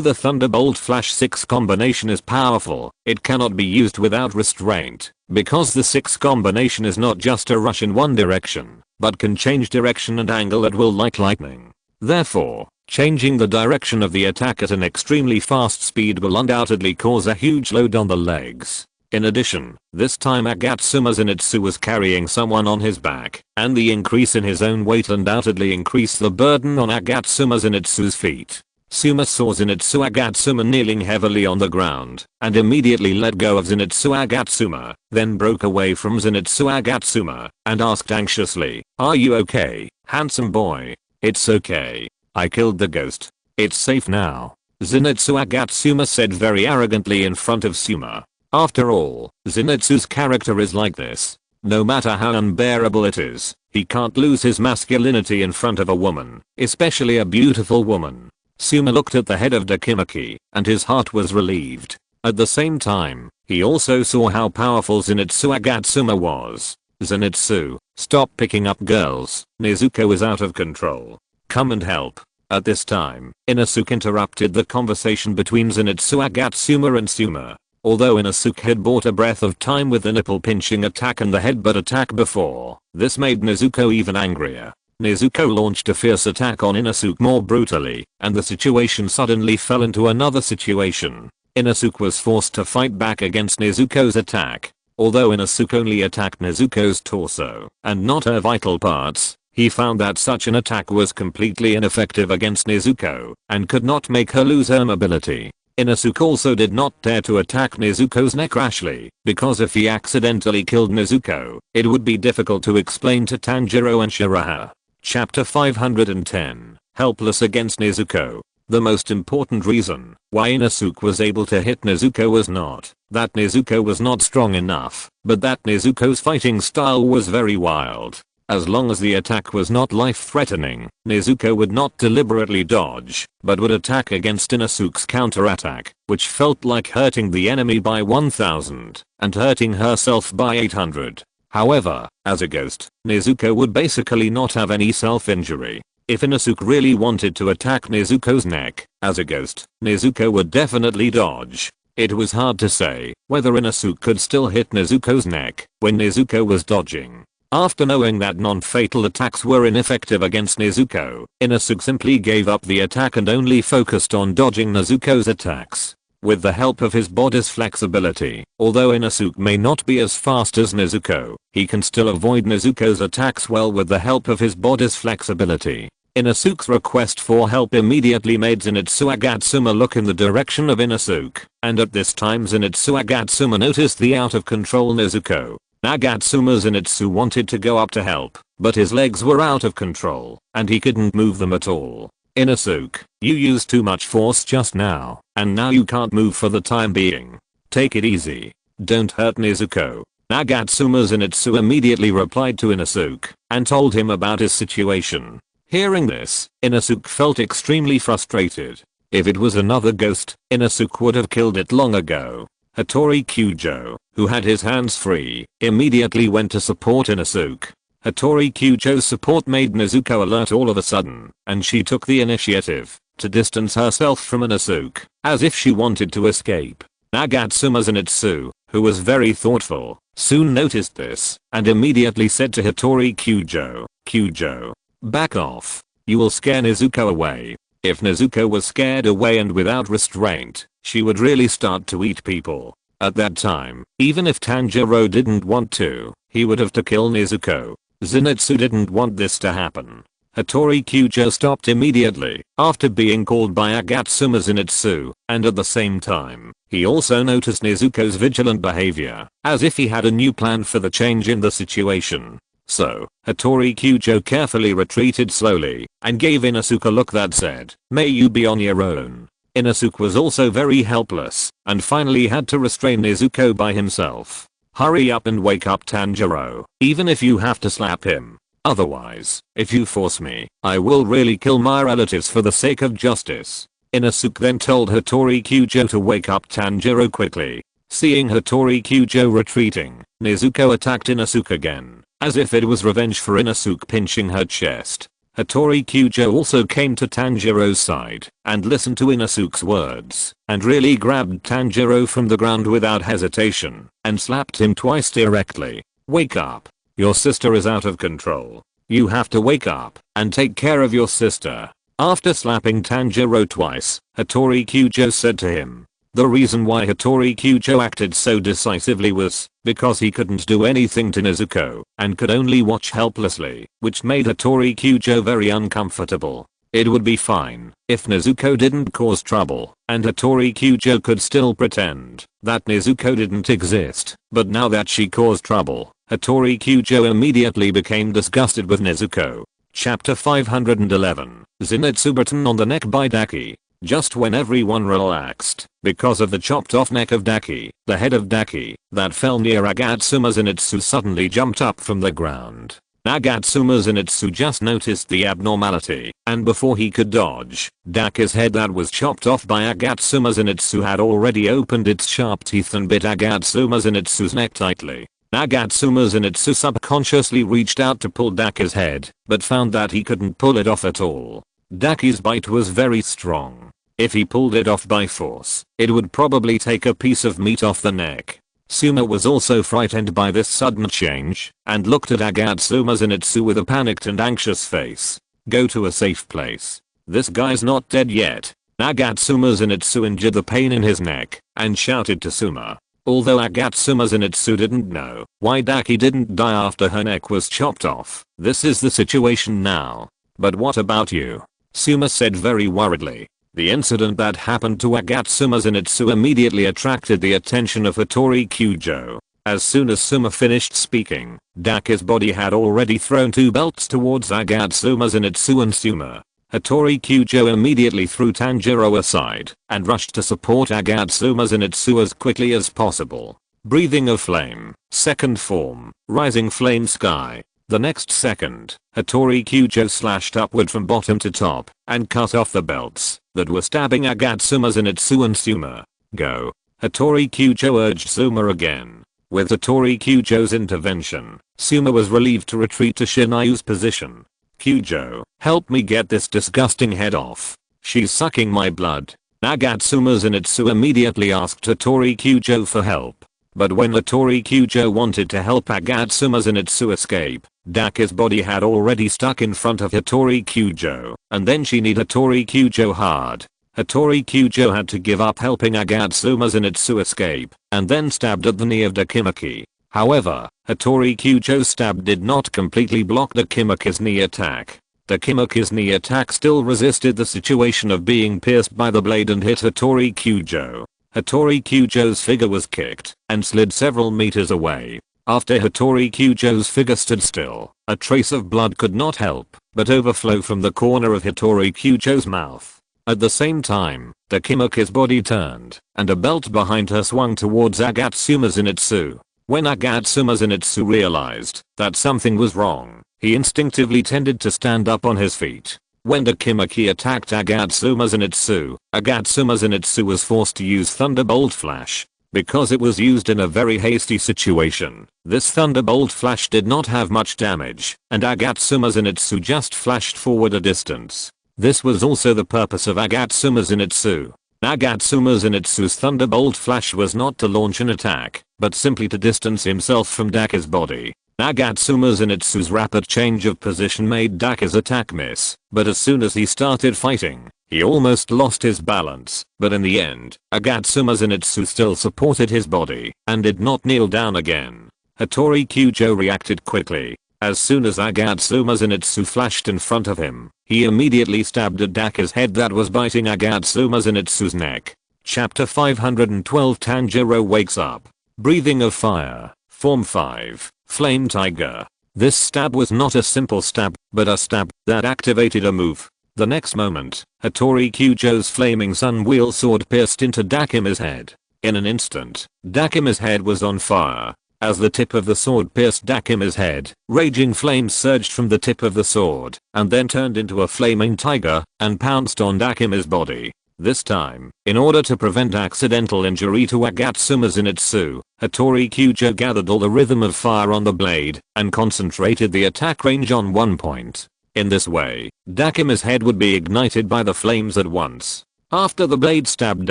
S1: the Thunderbolt Flash 6 combination is powerful, it cannot be used without restraint, because the 6 combination is not just a rush in one direction, but can change direction and angle at will like lightning. Therefore, changing the direction of the attack at an extremely fast speed will undoubtedly cause a huge load on the legs. In addition, this time Agatsuma Zenitsu was carrying someone on his back, and the increase in his own weight undoubtedly increased the burden on Agatsuma Zenitsu's feet. Suma saw Zenitsu Agatsuma kneeling heavily on the ground, and immediately let go of Zenitsu Agatsuma, then broke away from Zenitsu Agatsuma, and asked anxiously, "Are you okay, handsome boy?" "It's okay. I killed the ghost. It's safe now," Zenitsu Agatsuma said very arrogantly in front of Suma. After all, Zenitsu's character is like this. No matter how unbearable it is, he can't lose his masculinity in front of a woman, especially a beautiful woman. Suma looked at the head of Dakimaki, and his heart was relieved. At the same time, he also saw how powerful Zenitsu Agatsuma was. "Zenitsu, stop picking up girls. Nezuko is out of control. Come and help." At this time, Inosuke interrupted the conversation between Zenitsu Agatsuma and Suma. Although Inosuke had bought a breath of time with the nipple pinching attack and the headbutt attack before, this made Nezuko even angrier. Nezuko launched a fierce attack on Inosuke more brutally, and the situation suddenly fell into another situation. Inosuke was forced to fight back against Nezuko's attack. Although Inosuke only attacked Nezuko's torso, and not her vital parts, he found that such an attack was completely ineffective against Nezuko, and could not make her lose her mobility. Inosuke also did not dare to attack Nezuko's neck rashly, because if he accidentally killed Nezuko, it would be difficult to explain to Tanjiro and Shiraha. Chapter 510. Helpless against Nezuko. The most important reason why Inosuke was able to hit Nezuko was not that Nezuko was not strong enough, but that Nezuko's fighting style was very wild. As long as the attack was not life-threatening, Nezuko would not deliberately dodge, but would attack against Inosuke's counterattack, which felt like hurting the enemy by 1000, and hurting herself by 800. However, as a ghost, Nezuko would basically not have any self-injury. If Inosuke really wanted to attack Nezuko's neck, as a ghost, Nezuko would definitely dodge. It was hard to say whether Inosuke could still hit Nezuko's neck when Nezuko was dodging. After knowing that non-fatal attacks were ineffective against Nezuko, Inosuke simply gave up the attack and only focused on dodging Nezuko's attacks. With the help of his body's flexibility, although Inosuke may not be as fast as Nezuko, he can still avoid Nezuko's attacks well with the help of his body's flexibility. Inosuke's request for help immediately made Zenitsu Agatsuma look in the direction of Inosuke, and at this time Zenitsu Agatsuma noticed the out-of-control Nezuko. Agatsuma Zenitsu wanted to go up to help, but his legs were out of control, and he couldn't move them at all. "Inosuke, you used too much force just now, and now you can't move for the time being. Take it easy. Don't hurt Nezuko." Agatsuma Zenitsu immediately replied to Inosuke, and told him about his situation. Hearing this, Inosuke felt extremely frustrated. If it was another ghost, Inosuke would have killed it long ago. Hattori Kyujo, who had his hands free, immediately went to support Inosuke. Hattori Kyujo's support made Nezuko alert all of a sudden, and she took the initiative to distance herself from Inosuke, as if she wanted to escape. Agatsuma Zenitsu, who was very thoughtful, soon noticed this, and immediately said to Hattori Kyujo, "Kyujo, back off. You will scare Nezuko away." If Nezuko was scared away and without restraint, she would really start to eat people. At that time, even if Tanjiro didn't want to, he would have to kill Nezuko. Zenitsu didn't want this to happen. Hattori Kyujo stopped immediately after being called by Agatsuma Zenitsu, and at the same time, he also noticed Nezuko's vigilant behavior, as if he had a new plan for the change in the situation. So, Hattori Kyujo carefully retreated slowly, and gave Inosuke a look that said, "May you be on your own." Inosuke was also very helpless and finally had to restrain Nezuko by himself. Hurry up and wake up Tanjiro, even if you have to slap him. Otherwise, if you force me, I will really kill my relatives for the sake of justice. Inosuke then told Hattori Kyujo to wake up Tanjiro quickly. Seeing Hattori Kyujo retreating, Nezuko attacked Inosuke again, as if it was revenge for Inosuke pinching her chest. Hattori Kyujo also came to Tanjiro's side and listened to Inosuke's words and really grabbed Tanjiro from the ground without hesitation and slapped him twice directly. Wake up. Your sister is out of control. You have to wake up and take care of your sister. After slapping Tanjiro twice, Hattori Kyujo said to him. The reason why Hattori Kyujo acted so decisively was because he couldn't do anything to Nezuko and could only watch helplessly, which made Hattori Kyujo very uncomfortable. It would be fine if Nezuko didn't cause trouble and Hattori Kyujo could still pretend that Nezuko didn't exist, but now that she caused trouble, Hattori Kyujo immediately became disgusted with Nezuko. Chapter 511, Zenitsu bitten on the neck by Daki. Just when everyone relaxed, because of the chopped off neck of Daki, the head of Daki, that fell near Agatsuma Zenitsu suddenly jumped up from the ground. Agatsuma Zenitsu just noticed the abnormality, and before he could dodge, Daki's head that was chopped off by Agatsuma Zenitsu had already opened its sharp teeth and bit Agatsuma Zenitsu's neck tightly. Agatsuma Zenitsu subconsciously reached out to pull Daki's head, but found that he couldn't pull it off at all. Daki's bite was very strong. If he pulled it off by force, it would probably take a piece of meat off the neck. Suma was also frightened by this sudden change and looked at Agatsuma Zenitsu with a panicked and anxious face. Go to a safe place. This guy's not dead yet. Agatsuma Zenitsu endured the pain in his neck and shouted to Suma. Although Agatsuma Zenitsu didn't know why Daki didn't die after her neck was chopped off, this is the situation now. But what about you? Suma said very worriedly. The incident that happened to Agatsuma Zenitsu immediately attracted the attention of Hattori Kyujo. As soon as Suma finished speaking, Daki's body had already thrown 2 belts towards Agatsuma Zenitsu and Suma. Hattori Kyujo immediately threw Tanjiro aside and rushed to support Agatsuma Zenitsu as quickly as possible. Breathing of flame, second form, rising flame sky. The next second, Hattori Kyujo slashed upward from bottom to top and cut off the belts that were stabbing Agatsuma Zenitsu and Suma. Go. Hattori Kyujo urged Suma again. With Hattori Kyujo's intervention, Suma was relieved to retreat to Shinayu's position. Kyujo, help me get this disgusting head off. She's sucking my blood. Agatsuma Zenitsu immediately asked Hattori Kyujo for help. But when Hattori Kyujo wanted to help Agatsuma Zenitsu escape, Daki's body had already stuck in front of Hattori Kyujo, and then she needed Hattori Kyujo hard. Hattori Kyujo had to give up helping Agatsuma Zenitsu escape, and then stabbed at the knee of Dakimaki. However, Hattori Kyujo's stab did not completely block Dakimaki's knee attack. Dakimaki's knee attack still resisted the situation of being pierced by the blade and hit Hattori Kyujo. Hattori Kyujo's figure was kicked and slid several meters away. After Hattori Kyujo's figure stood still, a trace of blood could not help but overflow from the corner of Hattori Kyujo's mouth. At the same time, Dakimaki's body turned, and a belt behind her swung towards Agatsuma Zenitsu. When Agatsuma Zenitsu realized that something was wrong, he instinctively tended to stand up on his feet. When Dakimaki attacked Agatsuma Zenitsu was forced to use Thunderbolt Flash. Because it was used in a very hasty situation, this Thunderbolt Flash did not have much damage, and Agatsuma Zenitsu just flashed forward a distance. This was also the purpose of Agatsuma Zenitsu. Agatsuma Zenitsu's Thunderbolt Flash was not to launch an attack, but simply to distance himself from Daki's body. Agatsuma Zenitsu's rapid change of position made Daki's attack miss, but as soon as he started fighting, he almost lost his balance, but in the end, Agatsuma Zenitsu still supported his body and did not kneel down again. Hattori Kyujo reacted quickly. As soon as Agatsuma Zenitsu flashed in front of him, he immediately stabbed at Daki's head that was biting Agatsuma Zenitsu's neck. Chapter 512 Tanjiro wakes up. Breathing of fire. Form 5. Flame Tiger. This stab was not a simple stab, but a stab that activated a move. The next moment, Hattori Kyujo's flaming sun wheel sword pierced into Dakima's head. In an instant, Dakima's head was on fire. As the tip of the sword pierced Dakima's head, raging flames surged from the tip of the sword, and then turned into a flaming tiger, and pounced on Dakima's body. This time, in order to prevent accidental injury to Agatsuma Zenitsu, Hattori Kyujo gathered all the rhythm of fire on the blade, and concentrated the attack range on one point. In this way, Dakima's head would be ignited by the flames at once. After the blade stabbed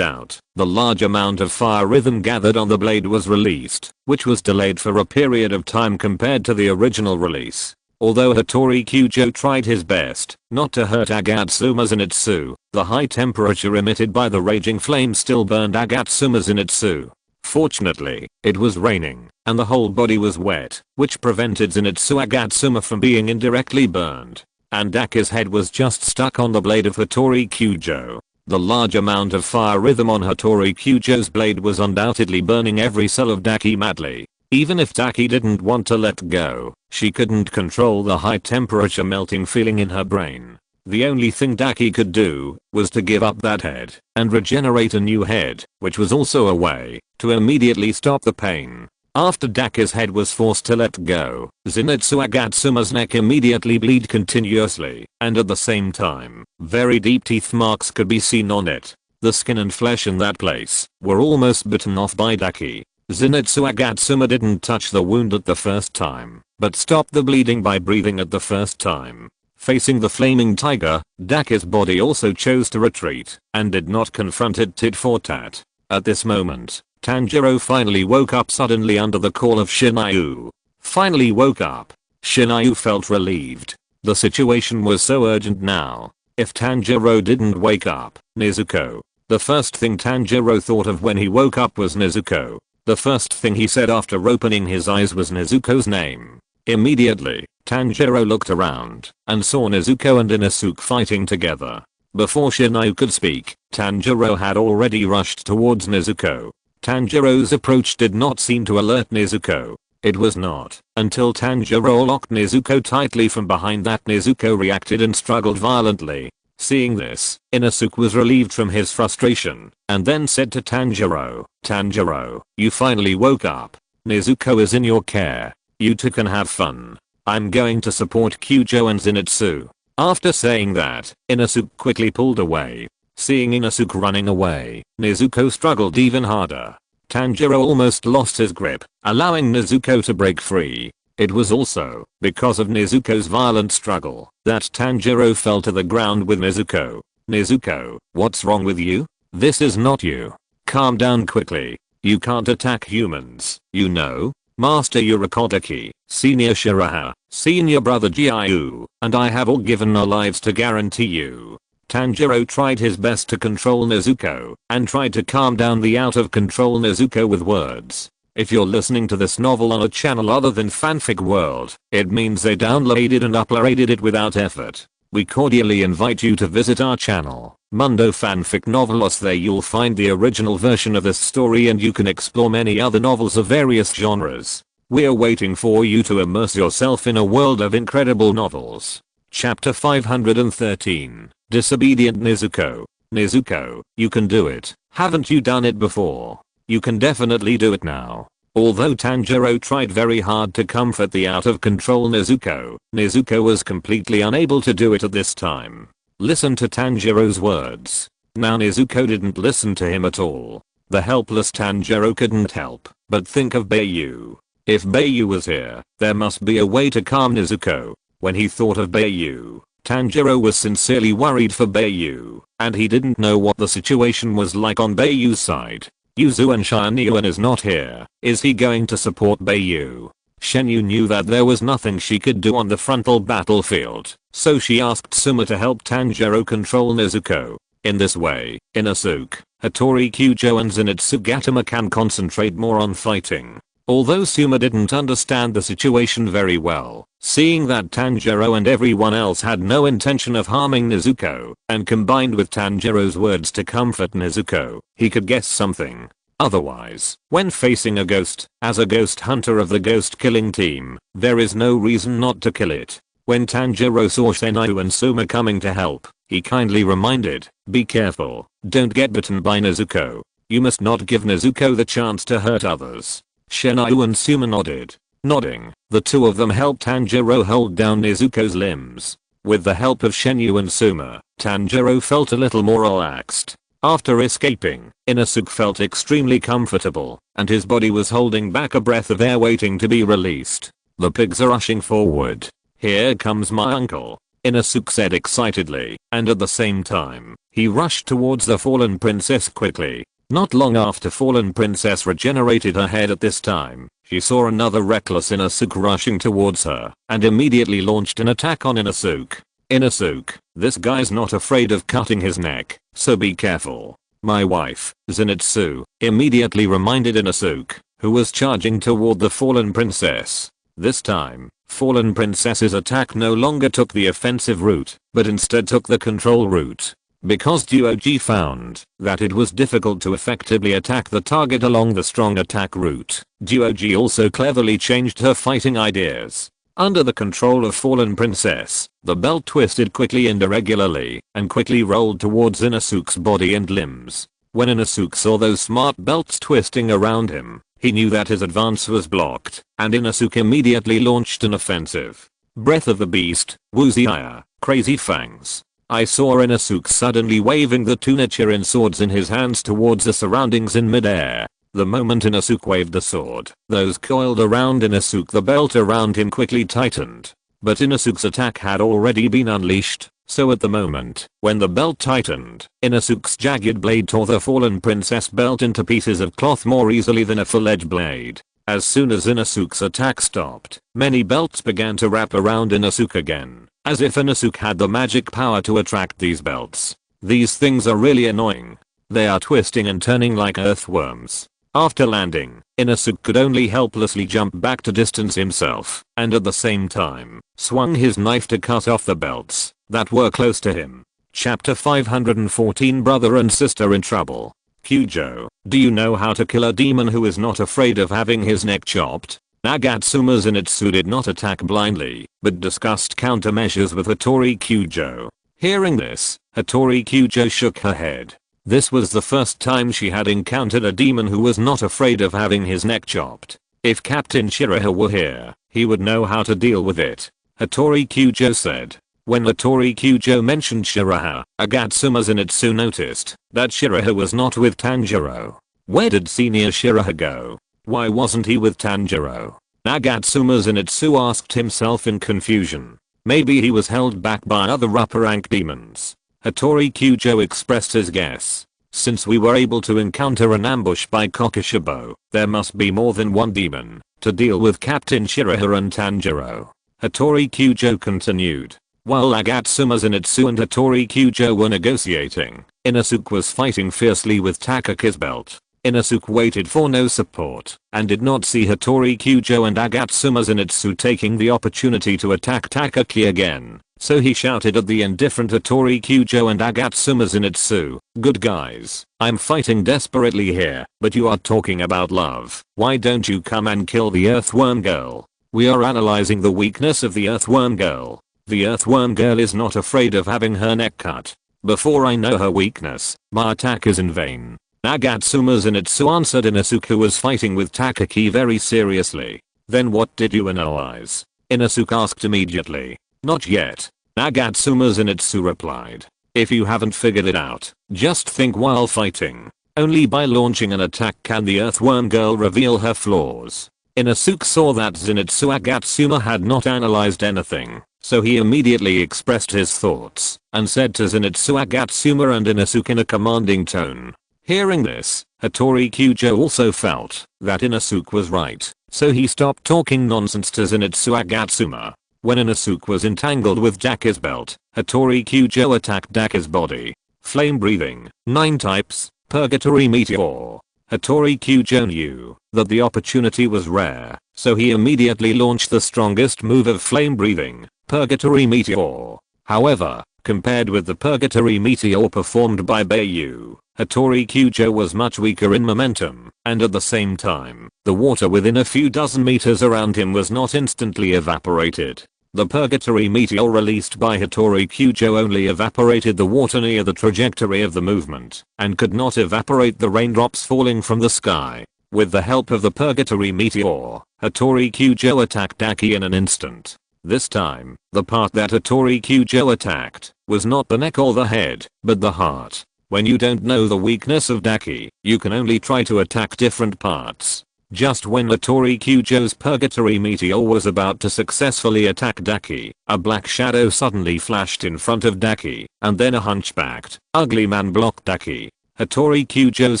S1: out, the large amount of fire rhythm gathered on the blade was released, which was delayed for a period of time compared to the original release. Although Hattori Kyujo tried his best not to hurt Agatsuma Zenitsu, the high temperature emitted by the raging flame still burned Agatsuma Zenitsu. Fortunately, it was raining, and the whole body was wet, which prevented Zenitsu Agatsuma from being indirectly burned. And Daki's head was just stuck on the blade of Hattori Kyujo. The large amount of fire rhythm on Hattori Kyujo's blade was undoubtedly burning every cell of Daki madly. Even if Daki didn't want to let go, she couldn't control the high temperature melting feeling in her brain. The only thing Daki could do was to give up that head and regenerate a new head, which was also a way to immediately stop the pain. After Daki's head was forced to let go, Zenitsu Agatsuma's neck immediately bled continuously, and at the same time, very deep teeth marks could be seen on it. The skin and flesh in that place were almost bitten off by Daki. Zenitsu Agatsuma didn't touch the wound at the first time, but stopped the bleeding by breathing at the first time. Facing the flaming tiger, Daki's body also chose to retreat, and did not confront it tit for tat. At this moment, Tanjiro finally woke up suddenly under the call of Shinayu. Finally woke up. Shinayu felt relieved. The situation was so urgent now. If Tanjiro didn't wake up, Nezuko. The first thing Tanjiro thought of when he woke up was Nezuko. The first thing he said after opening his eyes was Nezuko's name. Immediately, Tanjiro looked around and saw Nezuko and Inosuke fighting together. Before Shinayu could speak, Tanjiro had already rushed towards Nezuko. Tanjiro's approach did not seem to alert Nezuko. It was not until Tanjiro locked Nezuko tightly from behind that Nezuko reacted and struggled violently. Seeing this, Inosuke was relieved from his frustration, and then said to Tanjiro, "Tanjiro, you finally woke up. Nezuko is in your care. You two can have fun. I'm going to support Kyujo and Zenitsu." After saying that, Inosuke quickly pulled away. Seeing Inosuke running away, Nezuko struggled even harder. Tanjiro almost lost his grip, allowing Nezuko to break free. It was also because of Nezuko's violent struggle that Tanjiro fell to the ground with Nezuko. "Nezuko, what's wrong with you? This is not you. Calm down quickly. You can't attack humans, you know. Master Urokodaki, Senior Shiraha, Senior Brother Giyu, and I have all given our lives to guarantee you." Tanjiro tried his best to control Nezuko and tried to calm down the out of control Nezuko with words. If you're listening to this novel on a channel other than Fanfic World, it means they downloaded and uploaded it without effort. We cordially invite you to visit our channel, Mundo Fanfic Novelos. There you'll find the original version of this story and you can explore many other novels of various genres. We're waiting for you to immerse yourself in a world of incredible novels. Chapter 513, Disobedient Nezuko. Nezuko, you can do it. Haven't you done it before? You can definitely do it now. Although Tanjiro tried very hard to comfort the out of control Nezuko, Nezuko was completely unable to do it at this time. Listen to Tanjiro's words. Now Nezuko didn't listen to him at all. The helpless Tanjiro couldn't help but think of Bai Yu. If Bai Yu was here, there must be a way to calm Nezuko. When he thought of Bai Yu, Tanjiro was sincerely worried for Bai Yu, and he didn't know what the situation was like on Bai Yu's side. Yuzu and Shinyuan is not here. Is he going to support Bai Yu? Shenyu knew that there was nothing she could do on the frontal battlefield, so she asked Suma to help Tanjiro control Nezuko. In this way, Inosuke, Hattori Kyujo and Zenitsu Gatama can concentrate more on fighting. Although Suma didn't understand the situation very well, seeing that Tanjiro and everyone else had no intention of harming Nezuko, and combined with Tanjiro's words to comfort Nezuko, he could guess something. Otherwise, when facing a ghost, as a ghost hunter of the ghost killing team, there is no reason not to kill it. When Tanjiro saw Shinyu and Suma coming to help, he kindly reminded, "Be careful, don't get bitten by Nezuko. You must not give Nezuko the chance to hurt others." Shinyu and Suma nodded. Nodding, the two of them helped Tanjiro hold down Nezuko's limbs. With the help of Shinyu and Suma, Tanjiro felt a little more relaxed. After escaping, Inosuke felt extremely comfortable, and his body was holding back a breath of air waiting to be released. The pigs are rushing forward. "Here comes my uncle," Inosuke said excitedly, and at the same time, he rushed towards the fallen princess quickly. Not long after fallen princess regenerated her head at this time, she saw another reckless Inosuke rushing towards her, and immediately launched an attack on Inosuke. "Inosuke, this guy's not afraid of cutting his neck, so be careful." My wife, Zenitsu, immediately reminded Inosuke, who was charging toward the fallen princess. This time, fallen princess's attack no longer took the offensive route, but instead took the control route. Because Duoji found that it was difficult to effectively attack the target along the strong attack route, Duoji also cleverly changed her fighting ideas. Under the control of fallen princess, the belt twisted quickly and irregularly, and quickly rolled towards Inosuke's body and limbs. When Inosuke saw those smart belts twisting around him, he knew that his advance was blocked, and Inosuke immediately launched an offensive. Breath of the beast, Wuziaya, crazy fangs. I saw Inosuke suddenly waving the two Nichiren swords in his hands towards the surroundings in midair. The moment Inosuke waved the sword, those coiled around Inosuke, the belt around him quickly tightened. But Inosuke's attack had already been unleashed, so at the moment, when the belt tightened, Inosuke's jagged blade tore the fallen princess belt into pieces of cloth more easily than a full-edged blade. As soon as Inosuke's attack stopped, many belts began to wrap around Inosuke again, as if Inosuke had the magic power to attract these belts. These things are really annoying. They are twisting and turning like earthworms. After landing, Inosuke could only helplessly jump back to distance himself, and at the same time, swung his knife to cut off the belts that were close to him. Chapter 514 Brother and Sister in Trouble. Kyujo, do you know how to kill a demon who is not afraid of having his neck chopped? Nagatsuma Zenitsu did not attack blindly, but discussed countermeasures with Hattori Kyujo. Hearing this, Hattori Kyujo shook her head. This was the first time she had encountered a demon who was not afraid of having his neck chopped. If Captain Shiraha were here, he would know how to deal with it, Hattori Kyujo said. When Hattori Kyujo mentioned Shiraha, Agatsuma Zenitsu noticed that Shiraha was not with Tanjiro. Where did senior Shiraha go? Why wasn't he with Tanjiro? Agatsuma Zenitsu asked himself in confusion. Maybe he was held back by other upper rank demons. Hattori Kyujo expressed his guess. Since we were able to encounter an ambush by Kokushibo, there must be more than one demon to deal with Captain Shiraha and Tanjiro. Hattori Kyujo continued. While Agatsuma Zenitsu and Hattori Kyujo were negotiating, Inosuke was fighting fiercely with Takaki's belt. Inosuke waited for no support, and did not see Hattori Kyujo and Agatsuma Zenitsu taking the opportunity to attack Takaki again, so he shouted at the indifferent Hattori Kyujo and Agatsuma Zenitsu, "Good guys, I'm fighting desperately here, but you are talking about love. Why don't you come and kill the Earthworm Girl? We are analyzing the weakness of the Earthworm Girl. The Earthworm Girl is not afraid of having her neck cut. Before I know her weakness, my attack is in vain." Agatsuma Zenitsu answered Inosuke, who was fighting with Takaki, very seriously. "Then what did you analyze?" Inosuke asked immediately. "Not yet," Agatsuma Zenitsu replied. "If you haven't figured it out, just think while fighting. Only by launching an attack can the Earthworm Girl reveal her flaws." Inosuke saw that Zenitsu Agatsuma had not analyzed anything, so he immediately expressed his thoughts, and said to Zenitsu Agatsuma and Inosuke in a commanding tone. Hearing this, Hattori Kyujo also felt that Inosuke was right, so he stopped talking nonsense to Zenitsu Agatsuma. When Inosuke was entangled with Daki's belt, Hattori Kyujo attacked Daki's body. Flame breathing, 9 types, Purgatory Meteor. Hattori Kyujo knew that the opportunity was rare, so he immediately launched the strongest move of flame breathing, Purgatory Meteor. However, compared with the Purgatory Meteor performed by Bai Yu, Hattori Kyujo was much weaker in momentum, and at the same time, the water within a few dozen meters around him was not instantly evaporated. The purgatory meteor released by Hattori Kyujo only evaporated the water near the trajectory of the movement, and could not evaporate the raindrops falling from the sky. With the help of the purgatory meteor, Hattori Kyujo attacked Daki in an instant. This time, the part that Hattori Kyujo attacked was not the neck or the head, but the heart. When you don't know the weakness of Daki, you can only try to attack different parts. Just when Hattori Kyujo's purgatory meteor was about to successfully attack Daki, a black shadow suddenly flashed in front of Daki, and then a hunchbacked, ugly man blocked Daki. Hattori Kyujo's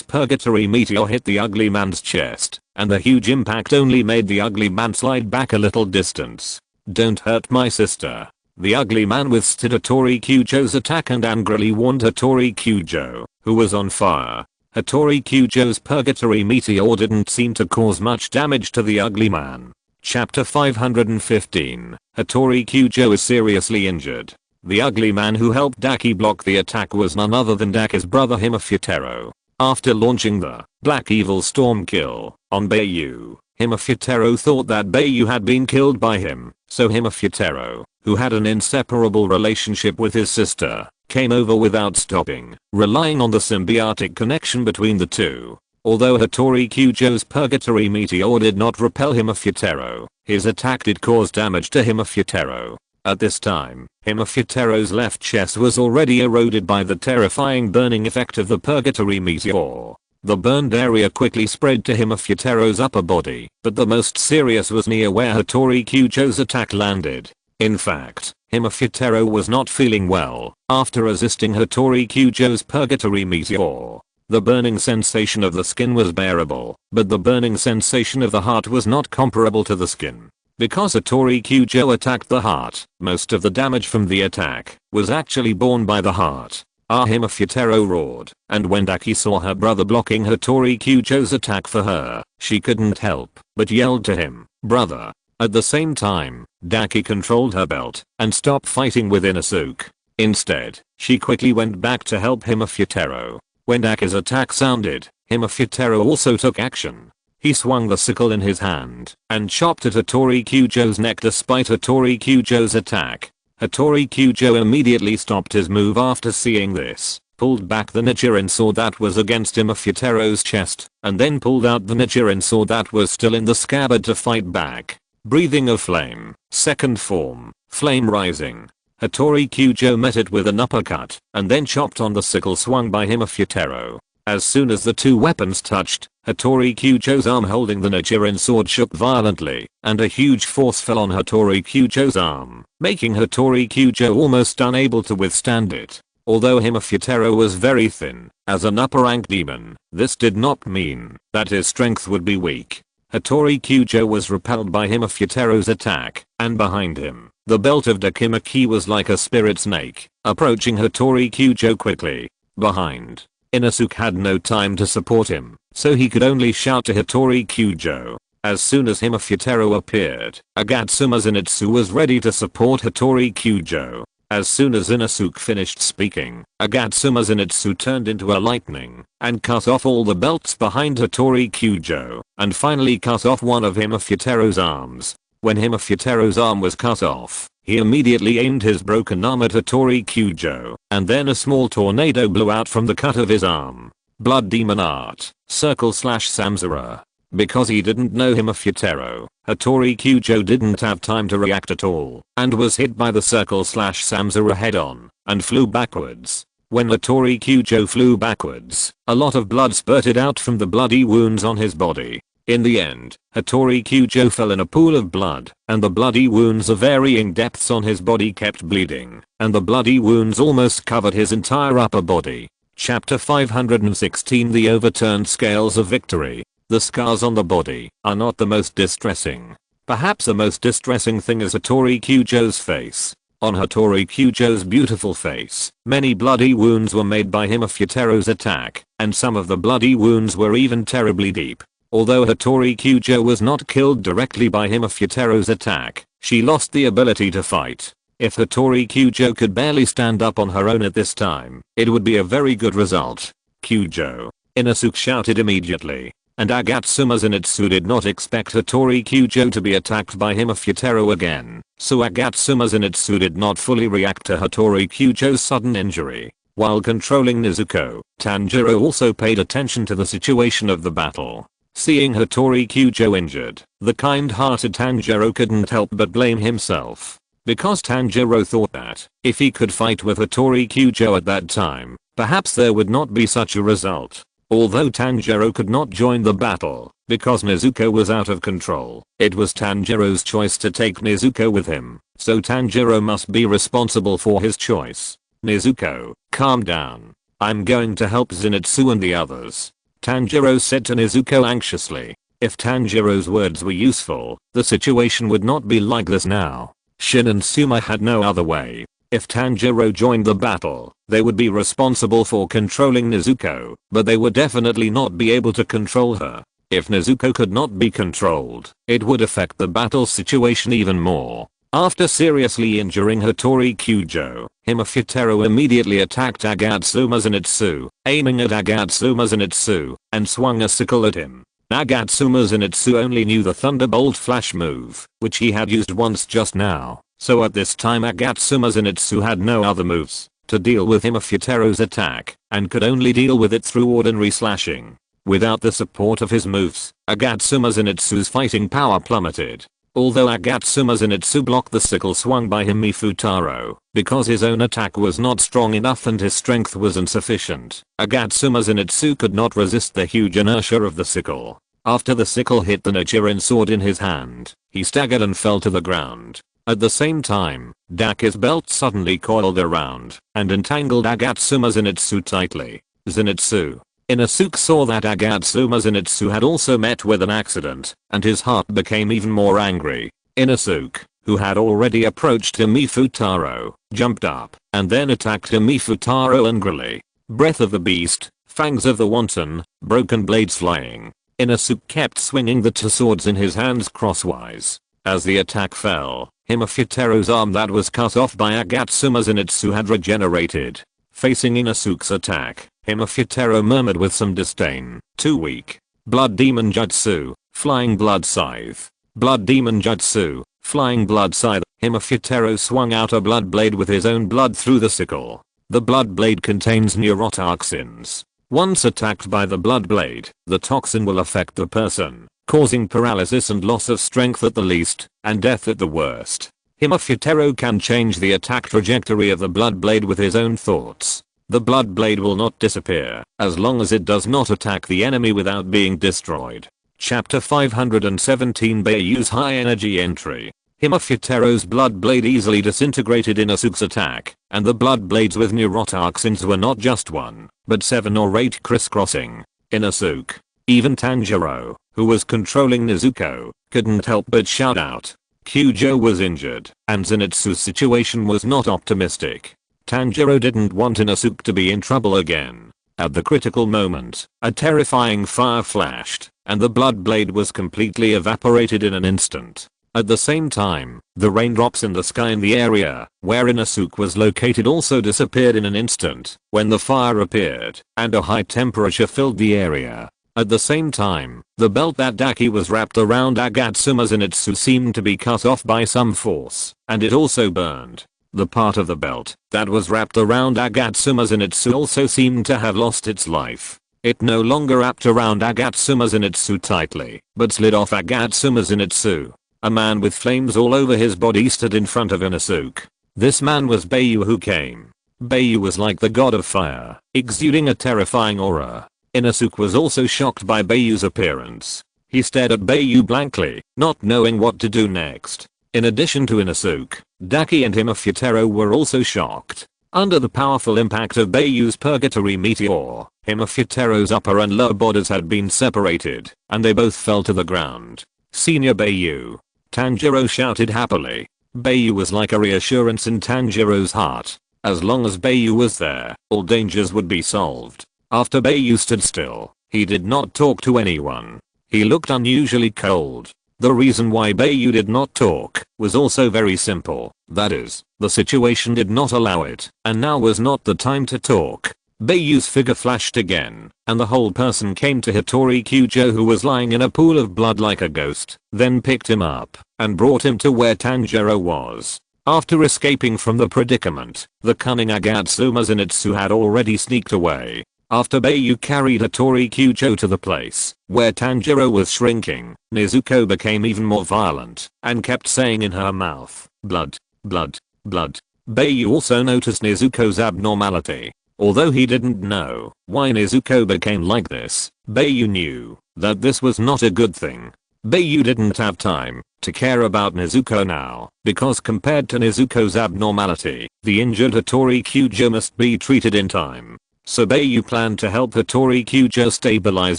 S1: purgatory meteor hit the ugly man's chest, and the huge impact only made the ugly man slide back a little distance. "Don't hurt my sister." The ugly man withstood Hattori Kyujo's attack and angrily warned Hattori Kyujo, who was on fire. Hattori Kyujo's purgatory meteor didn't seem to cause much damage to the ugly man. Chapter 515. Hattori Kyujo is seriously injured. The ugly man who helped Daki block the attack was none other than Daki's brother Himafutaro. After launching the Black Evil Storm kill on Bai Yu, Himafutaro thought that Bai Yu had been killed by him, so Himafutaro, who had an inseparable relationship with his sister, came over without stopping, relying on the symbiotic connection between the two. Although Hattori Kyujo's purgatory meteor did not repel Himafutaro, his attack did cause damage to Himafutaro. At this time, Himafutaro's left chest was already eroded by the terrifying burning effect of the purgatory meteor. The burned area quickly spread to Himafutaro's upper body, but the most serious was near where Hattori Kyujo's attack landed. In fact, Himafutaro was not feeling well after resisting Hattori Kyujo's purgatory meteor. The burning sensation of the skin was bearable, but the burning sensation of the heart was not comparable to the skin. Because Hattori Kyujo attacked the heart, most of the damage from the attack was actually borne by the heart. Himafutaro roared, and when Daki saw her brother blocking Hattori Kyujo's attack for her, she couldn't help but yelled to him, "Brother." At the same time, Daki controlled her belt and stopped fighting with Inosuke. Instead, she quickly went back to help Himafutaro. When Daki's attack sounded, Himafutaro also took action. He swung the sickle in his hand and chopped at Hattori Kyujo's neck despite Hattori Kyujo's attack. Hattori Kyujo immediately stopped his move after seeing this, pulled back the Nichiren sword that was against Himafutaro's chest, and then pulled out the Nichiren sword that was still in the scabbard to fight back. Breathing of flame, second form, flame rising. Hattori Kyujo met it with an uppercut, and then chopped on the sickle swung by Himafutaro. As soon as the two weapons touched, Hattori Kyujo's arm holding the Nichiren sword shook violently, and a huge force fell on Hattori Kyujo's arm, making Hattori Kyujo almost unable to withstand it. Although Himafutaro was very thin, as an upper rank demon, this did not mean that his strength would be weak. Hattori Kyujo was repelled by Himafutaro's attack, and behind him, the belt of Dakimaki was like a spirit snake, approaching Hattori Kyujo quickly. Behind, Inosuke had no time to support him, so he could only shout to Hattori Kyujo. As soon as Himafutaro appeared, Agatsuma Zenitsu was ready to support Hattori Kyujo. As soon as Inosuke finished speaking, Agatsuma Zenitsu turned into a lightning and cut off all the belts behind Hattori Kyujo, and finally cut off one of Himafutaro's arms. When Himafutaro's arm was cut off, he immediately aimed his broken arm at Hattori Kyujo, and then a small tornado blew out from the cut of his arm. Blood Demon Art, Circle/Samsara. Because he didn't know Himafutaro, Hattori Kyujo didn't have time to react at all, and was hit by the Circle/Samsara head on, and flew backwards. When Hattori Kyujo flew backwards, a lot of blood spurted out from the bloody wounds on his body. In the end, Hattori Kyujo fell in a pool of blood, and the bloody wounds of varying depths on his body kept bleeding, and the bloody wounds almost covered his entire upper body. Chapter 516. The Overturned Scales of Victory. The scars on the body are not the most distressing. Perhaps the most distressing thing is Hattori Kyujo's face. On Hattori Kyujo's beautiful face, many bloody wounds were made by Himafutaro's attack, and some of the bloody wounds were even terribly deep. Although Hattori Kyujo was not killed directly by Himafutaro's attack, she lost the ability to fight. If Hattori Kyujo could barely stand up on her own at this time, it would be a very good result. Kyujo. Inosuke shouted immediately. and Agatsuma Zenitsu did not expect Hattori Kyujo to be attacked by Himafutaro again, so Agatsuma Zenitsu did not fully react to Hattori Kyujo's sudden injury. While controlling Nezuko, Tanjiro also paid attention to the situation of the battle. Seeing Hattori Kyujo injured, the kind-hearted Tanjiro couldn't help but blame himself. Because Tanjiro thought that, if he could fight with Hattori Kyujo at that time, perhaps there would not be such a result. Although Tanjiro could not join the battle, because Nezuko was out of control, it was Tanjiro's choice to take Nezuko with him, so Tanjiro must be responsible for his choice. Nezuko, calm down. I'm going to help Zenitsu and the others, Tanjiro said to Nezuko anxiously. If Tanjiro's words were useful, the situation would not be like this now. Shin and Suma had no other way. If Tanjiro joined the battle, they would be responsible for controlling Nezuko, but they would definitely not be able to control her. If Nezuko could not be controlled, it would affect the battle situation even more. After seriously injuring Hattori Kyujo, Himafutaro immediately attacked Agatsuma Zenitsu, aiming at Agatsuma Zenitsu, and swung a sickle at him. Agatsuma Zenitsu only knew the Thunderbolt Flash move, which he had used once just now, so at this time Agatsuma Zenitsu had no other moves to deal with Himafutaro's attack, and could only deal with it through ordinary slashing. Without the support of his moves, Agatsuma Zenitsu's fighting power plummeted. Although Agatsuma Zenitsu blocked the sickle swung by Himafutaro, because his own attack was not strong enough and his strength was insufficient, Agatsuma Zenitsu could not resist the huge inertia of the sickle. After the sickle hit the Nichiren sword in his hand, he staggered and fell to the ground. At the same time, Daki's belt suddenly coiled around and entangled Agatsuma Zenitsu tightly. Zenitsu. Inosuke saw that Agatsuma Zenitsu had also met with an accident, and his heart became even more angry. Inosuke, who had already approached Himafutaro, jumped up and then attacked Himafutaro angrily. Breath of the beast, fangs of the wanton, broken blades flying. Inosuke kept swinging the two swords in his hands crosswise. As the attack fell, Himafutaro's arm that was cut off by Agatsuma Zenitsu had regenerated. Facing Inosuke's attack, Himafutaro murmured with some disdain, "Too weak. Blood Demon Jutsu, Flying Blood Scythe. Blood Demon Jutsu, Flying Blood Scythe." Himafutaro swung out a blood blade with his own blood through the sickle. The blood blade contains neurotoxins. Once attacked by the blood blade, the toxin will affect the person, causing paralysis and loss of strength at the least, and death at the worst. Himafutaro can change the attack trajectory of the blood blade with his own thoughts. The blood blade will not disappear, as long as it does not attack the enemy without being destroyed. Chapter 517 Bai Yu's high energy entry. Himafutaro's blood blade easily disintegrated Inosuke's attack, and the blood blades with neurotoxins were not just 1, but 7 or 8 crisscrossing Inosuke. Even Tanjiro, who was controlling Nezuko, couldn't help but shout out. Kyujo was injured, and Zenitsu's situation was not optimistic. Tanjiro didn't want Inosuke to be in trouble again. At the critical moment, a terrifying fire flashed, and the blood blade was completely evaporated in an instant. At the same time, the raindrops in the sky in the area where Inosuke was located also disappeared in an instant when the fire appeared, and a high temperature filled the area. At the same time, the belt that Daki was wrapped around Agatsuma Zenitsu seemed to be cut off by some force, and it also burned. The part of the belt that was wrapped around Agatsuma Zenitsu also seemed to have lost its life. It no longer wrapped around Agatsuma Zenitsu tightly, but slid off Agatsuma Zenitsu. A man with flames all over his body stood in front of Inosuke. This man was Bai Yu who came. Bai Yu was like the god of fire, exuding a terrifying aura. Inosuke was also shocked by Bai Yu's appearance. He stared at Bai Yu blankly, not knowing what to do next. In addition to Inosuke, Daki and Himafutaro were also shocked. Under the powerful impact of Bai Yu's purgatory meteor, Himafutaro's upper and lower bodies had been separated, and they both fell to the ground. "Senior Bai Yu!" Tanjiro shouted happily. Bai Yu was like a reassurance in Tanjiro's heart. As long as Bai Yu was there, all dangers would be solved. After Bai Yu stood still, he did not talk to anyone. He looked unusually cold. The reason why Bai Yu did not talk was also very simple. That is, the situation did not allow it, and now was not the time to talk. Bai Yu's figure flashed again, and the whole person came to Hattori Kyujo, who was lying in a pool of blood like a ghost, then picked him up and brought him to where Tanjiro was. After escaping from the predicament, the cunning Agatsuma Zenitsu had already sneaked away. After Bai Yu carried Hattori Kyujo to the place where Tanjiro was shrinking, Nezuko became even more violent and kept saying in her mouth, "Blood, blood, blood." Bai Yu also noticed Nezuko's abnormality. Although he didn't know why Nezuko became like this, Bai Yu knew that this was not a good thing. Bai Yu didn't have time to care about Nezuko now, because compared to Nezuko's abnormality, the injured Hattori Kyujo must be treated in time. So Bai Yu planned to help Hattori Kyujo stabilize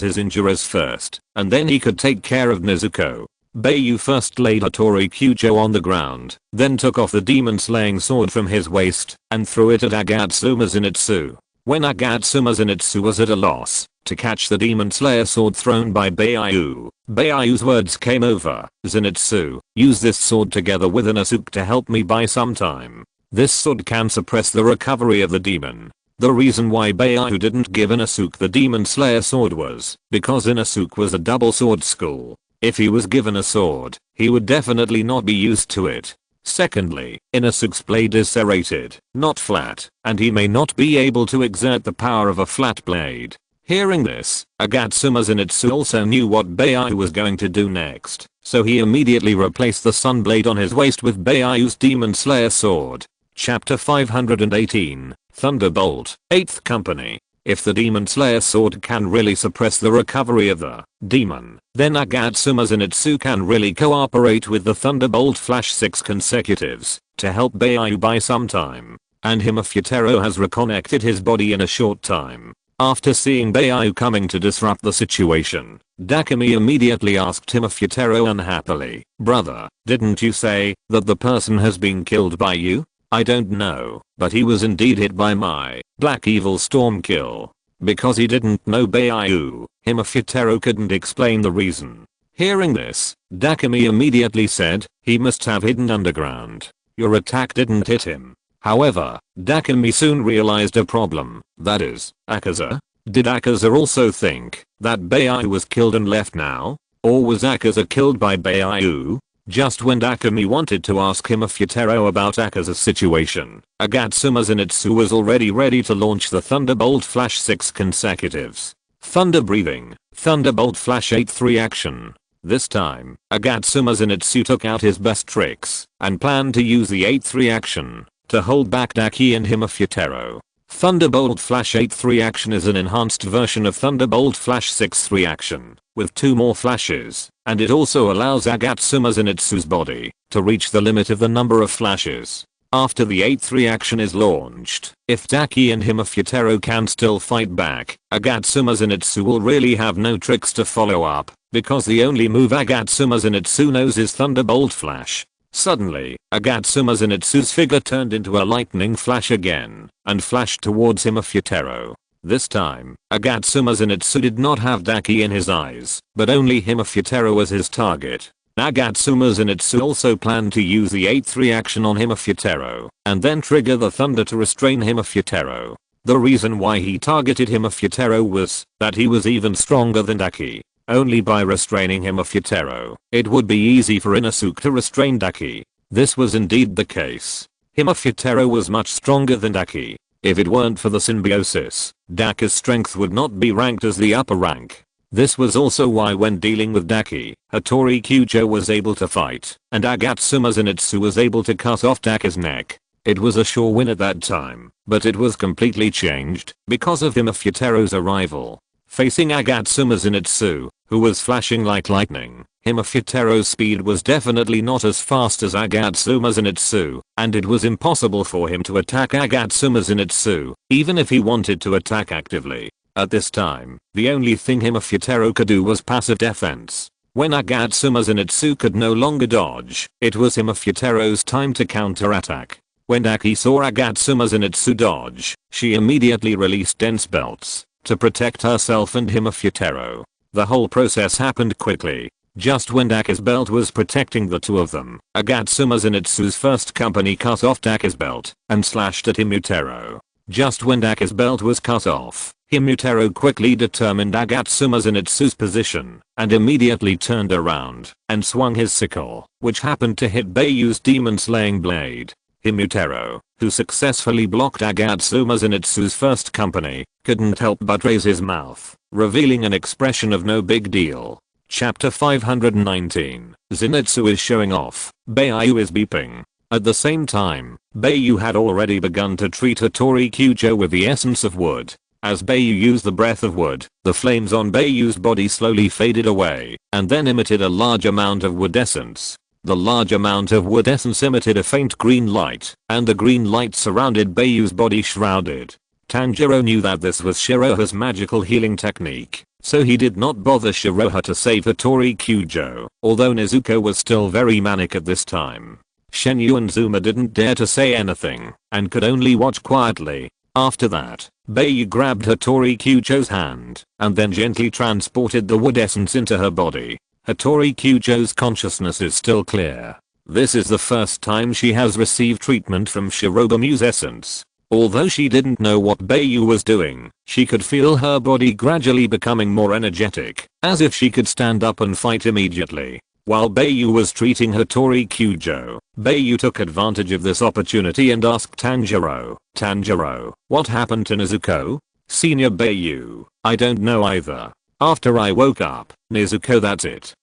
S1: his injuries first, and then he could take care of Nezuko. Bai Yu first laid Hattori Kyujo on the ground, then took off the demon-slaying sword from his waist and threw it at Agatsuma Zenitsu. When Agatsuma Zenitsu was at a loss to catch the demon slayer sword thrown by Bai Yu's words came over. "Zenitsu, use this sword together with an Asuke to help me buy some time. This sword can suppress the recovery of the demon." The reason why Bai Yu didn't give Inosuke the demon slayer sword was because Inosuke was a double sword school. If he was given a sword, he would definitely not be used to it. Secondly, Inosuke's blade is serrated, not flat, and he may not be able to exert the power of a flat blade. Hearing this, Agatsuma Zenitsu also knew what Bai Yu was going to do next, so he immediately replaced the sun blade on his waist with Bai Yu's demon slayer sword. Chapter 518, Thunderbolt, 8th Company. If the demon slayer sword can really suppress the recovery of the demon, then Agatsuma Zenitsu can really cooperate with the Thunderbolt Flash 6 consecutives to help Bai Yu buy some time. And Himafutaro has reconnected his body in a short time. After seeing Bai Yu coming to disrupt the situation, Dakami immediately asked Himafutaro unhappily, "Brother, didn't you say that the person has been killed by you?" "I don't know, but he was indeed hit by my black evil storm kill." Because he didn't know Bai Yu, Himafutaro couldn't explain the reason. Hearing this, Dakami immediately said, "He must have hidden underground. Your attack didn't hit him." However, Dakami soon realized a problem, that is, Akaza. Did Akaza also think that Bai Yu was killed and left now? Or was Akaza killed by Bai Yu? Just when Dakami wanted to ask Himafutaro about Akaza's situation, Agatsuma Zenitsu was already ready to launch the Thunderbolt Flash 6 consecutives. Thunder Breathing, Thunderbolt Flash 8-3 action. This time, Agatsuma Zenitsu took out his best tricks and planned to use the 8-3 action to hold back Daki and Himafutaro. Thunderbolt Flash 8-3 action is an enhanced version of Thunderbolt Flash 6-3 action, with 2 more flashes, and it also allows Agatsuma Zenitsu's body to reach the limit of the number of flashes. After the 8-3 action is launched, if Daki and Himafutaro can still fight back, Agatsuma Zenitsu will really have no tricks to follow up, because the only move Agatsuma Zenitsu knows is Thunderbolt Flash. Suddenly, Agatsuma Zenitsu's figure turned into a lightning flash again, and flashed towards Himafutaro. This time, Agatsuma Zenitsu did not have Daki in his eyes, but only Himafutaro as his target. Agatsuma Zenitsu also planned to use the 8-3 action on Himafutaro, and then trigger the thunder to restrain Himafutaro. The reason why he targeted Himafutaro was that he was even stronger than Daki. Only by restraining Himafutaro, it would be easy for Inosuke to restrain Daki. This was indeed the case. Himafutaro was much stronger than Daki. If it weren't for the symbiosis, Daki's strength would not be ranked as the upper rank. This was also why when dealing with Daki, Hattori Kyujo was able to fight, and Agatsuma Zenitsu was able to cut off Daki's neck. It was a sure win at that time, but it was completely changed because of Himafutaro's arrival. Facing Agatsuma Zenitsu, who was flashing like lightning, Himafutaro's speed was definitely not as fast as Agatsuma Zenitsu, and it was impossible for him to attack Agatsuma Zenitsu, even if he wanted to attack actively. At this time, the only thing Himafutaro could do was passive defense. When Agatsuma Zenitsu could no longer dodge, it was Himafutaro's time to counterattack. When Daki saw Agatsuma Zenitsu dodge, she immediately released dense belts to protect herself and Himafutaro. The whole process happened quickly. Just when Daki's belt was protecting the two of them, Agatsuma Zenitsu's first company cut off Daki's belt and slashed at Himafutaro. Just when Daki's belt was cut off, Himutaro quickly determined Agatsuma Zenitsu's position and immediately turned around and swung his sickle, which happened to hit Bai Yu's demon-slaying blade. Himutaro, who successfully blocked Agatsuma Zenitsu's first company, couldn't help but raise his mouth, revealing an expression of no big deal. Chapter 519. Zenitsu is showing off. Bai Yu is beeping. At the same time, Bai Yu had already begun to treat Hattori Kyujo with the essence of wood. As Bai Yu used the breath of wood, the flames on Bai Yu's body slowly faded away and then emitted a large amount of wood essence. The large amount of wood essence emitted a faint green light, and the green light surrounded Bai Yu's body shrouded. Tanjiro knew that this was Shiroha's magical healing technique, so he did not bother Shiroha to save Hattori Kyujo, although Nezuko was still very manic at this time. Shenyu and Zuma didn't dare to say anything, and could only watch quietly. After that, Bai Yu grabbed Hattori Kyujo's hand, and then gently transported the wood essence into her body. Hattori Kyujo's consciousness is still clear. This is the first time she has received treatment from Shirobamu's essence. Although she didn't know what Bai Yu was doing, she could feel her body gradually becoming more energetic, as if she could stand up and fight immediately. While Bai Yu was treating Hattori Kyujo, Bai Yu took advantage of this opportunity and asked Tanjiro, "Tanjiro, what happened to Nezuko?" "Senior Bai Yu, I don't know either. After I woke up, Nezuko, that's it,"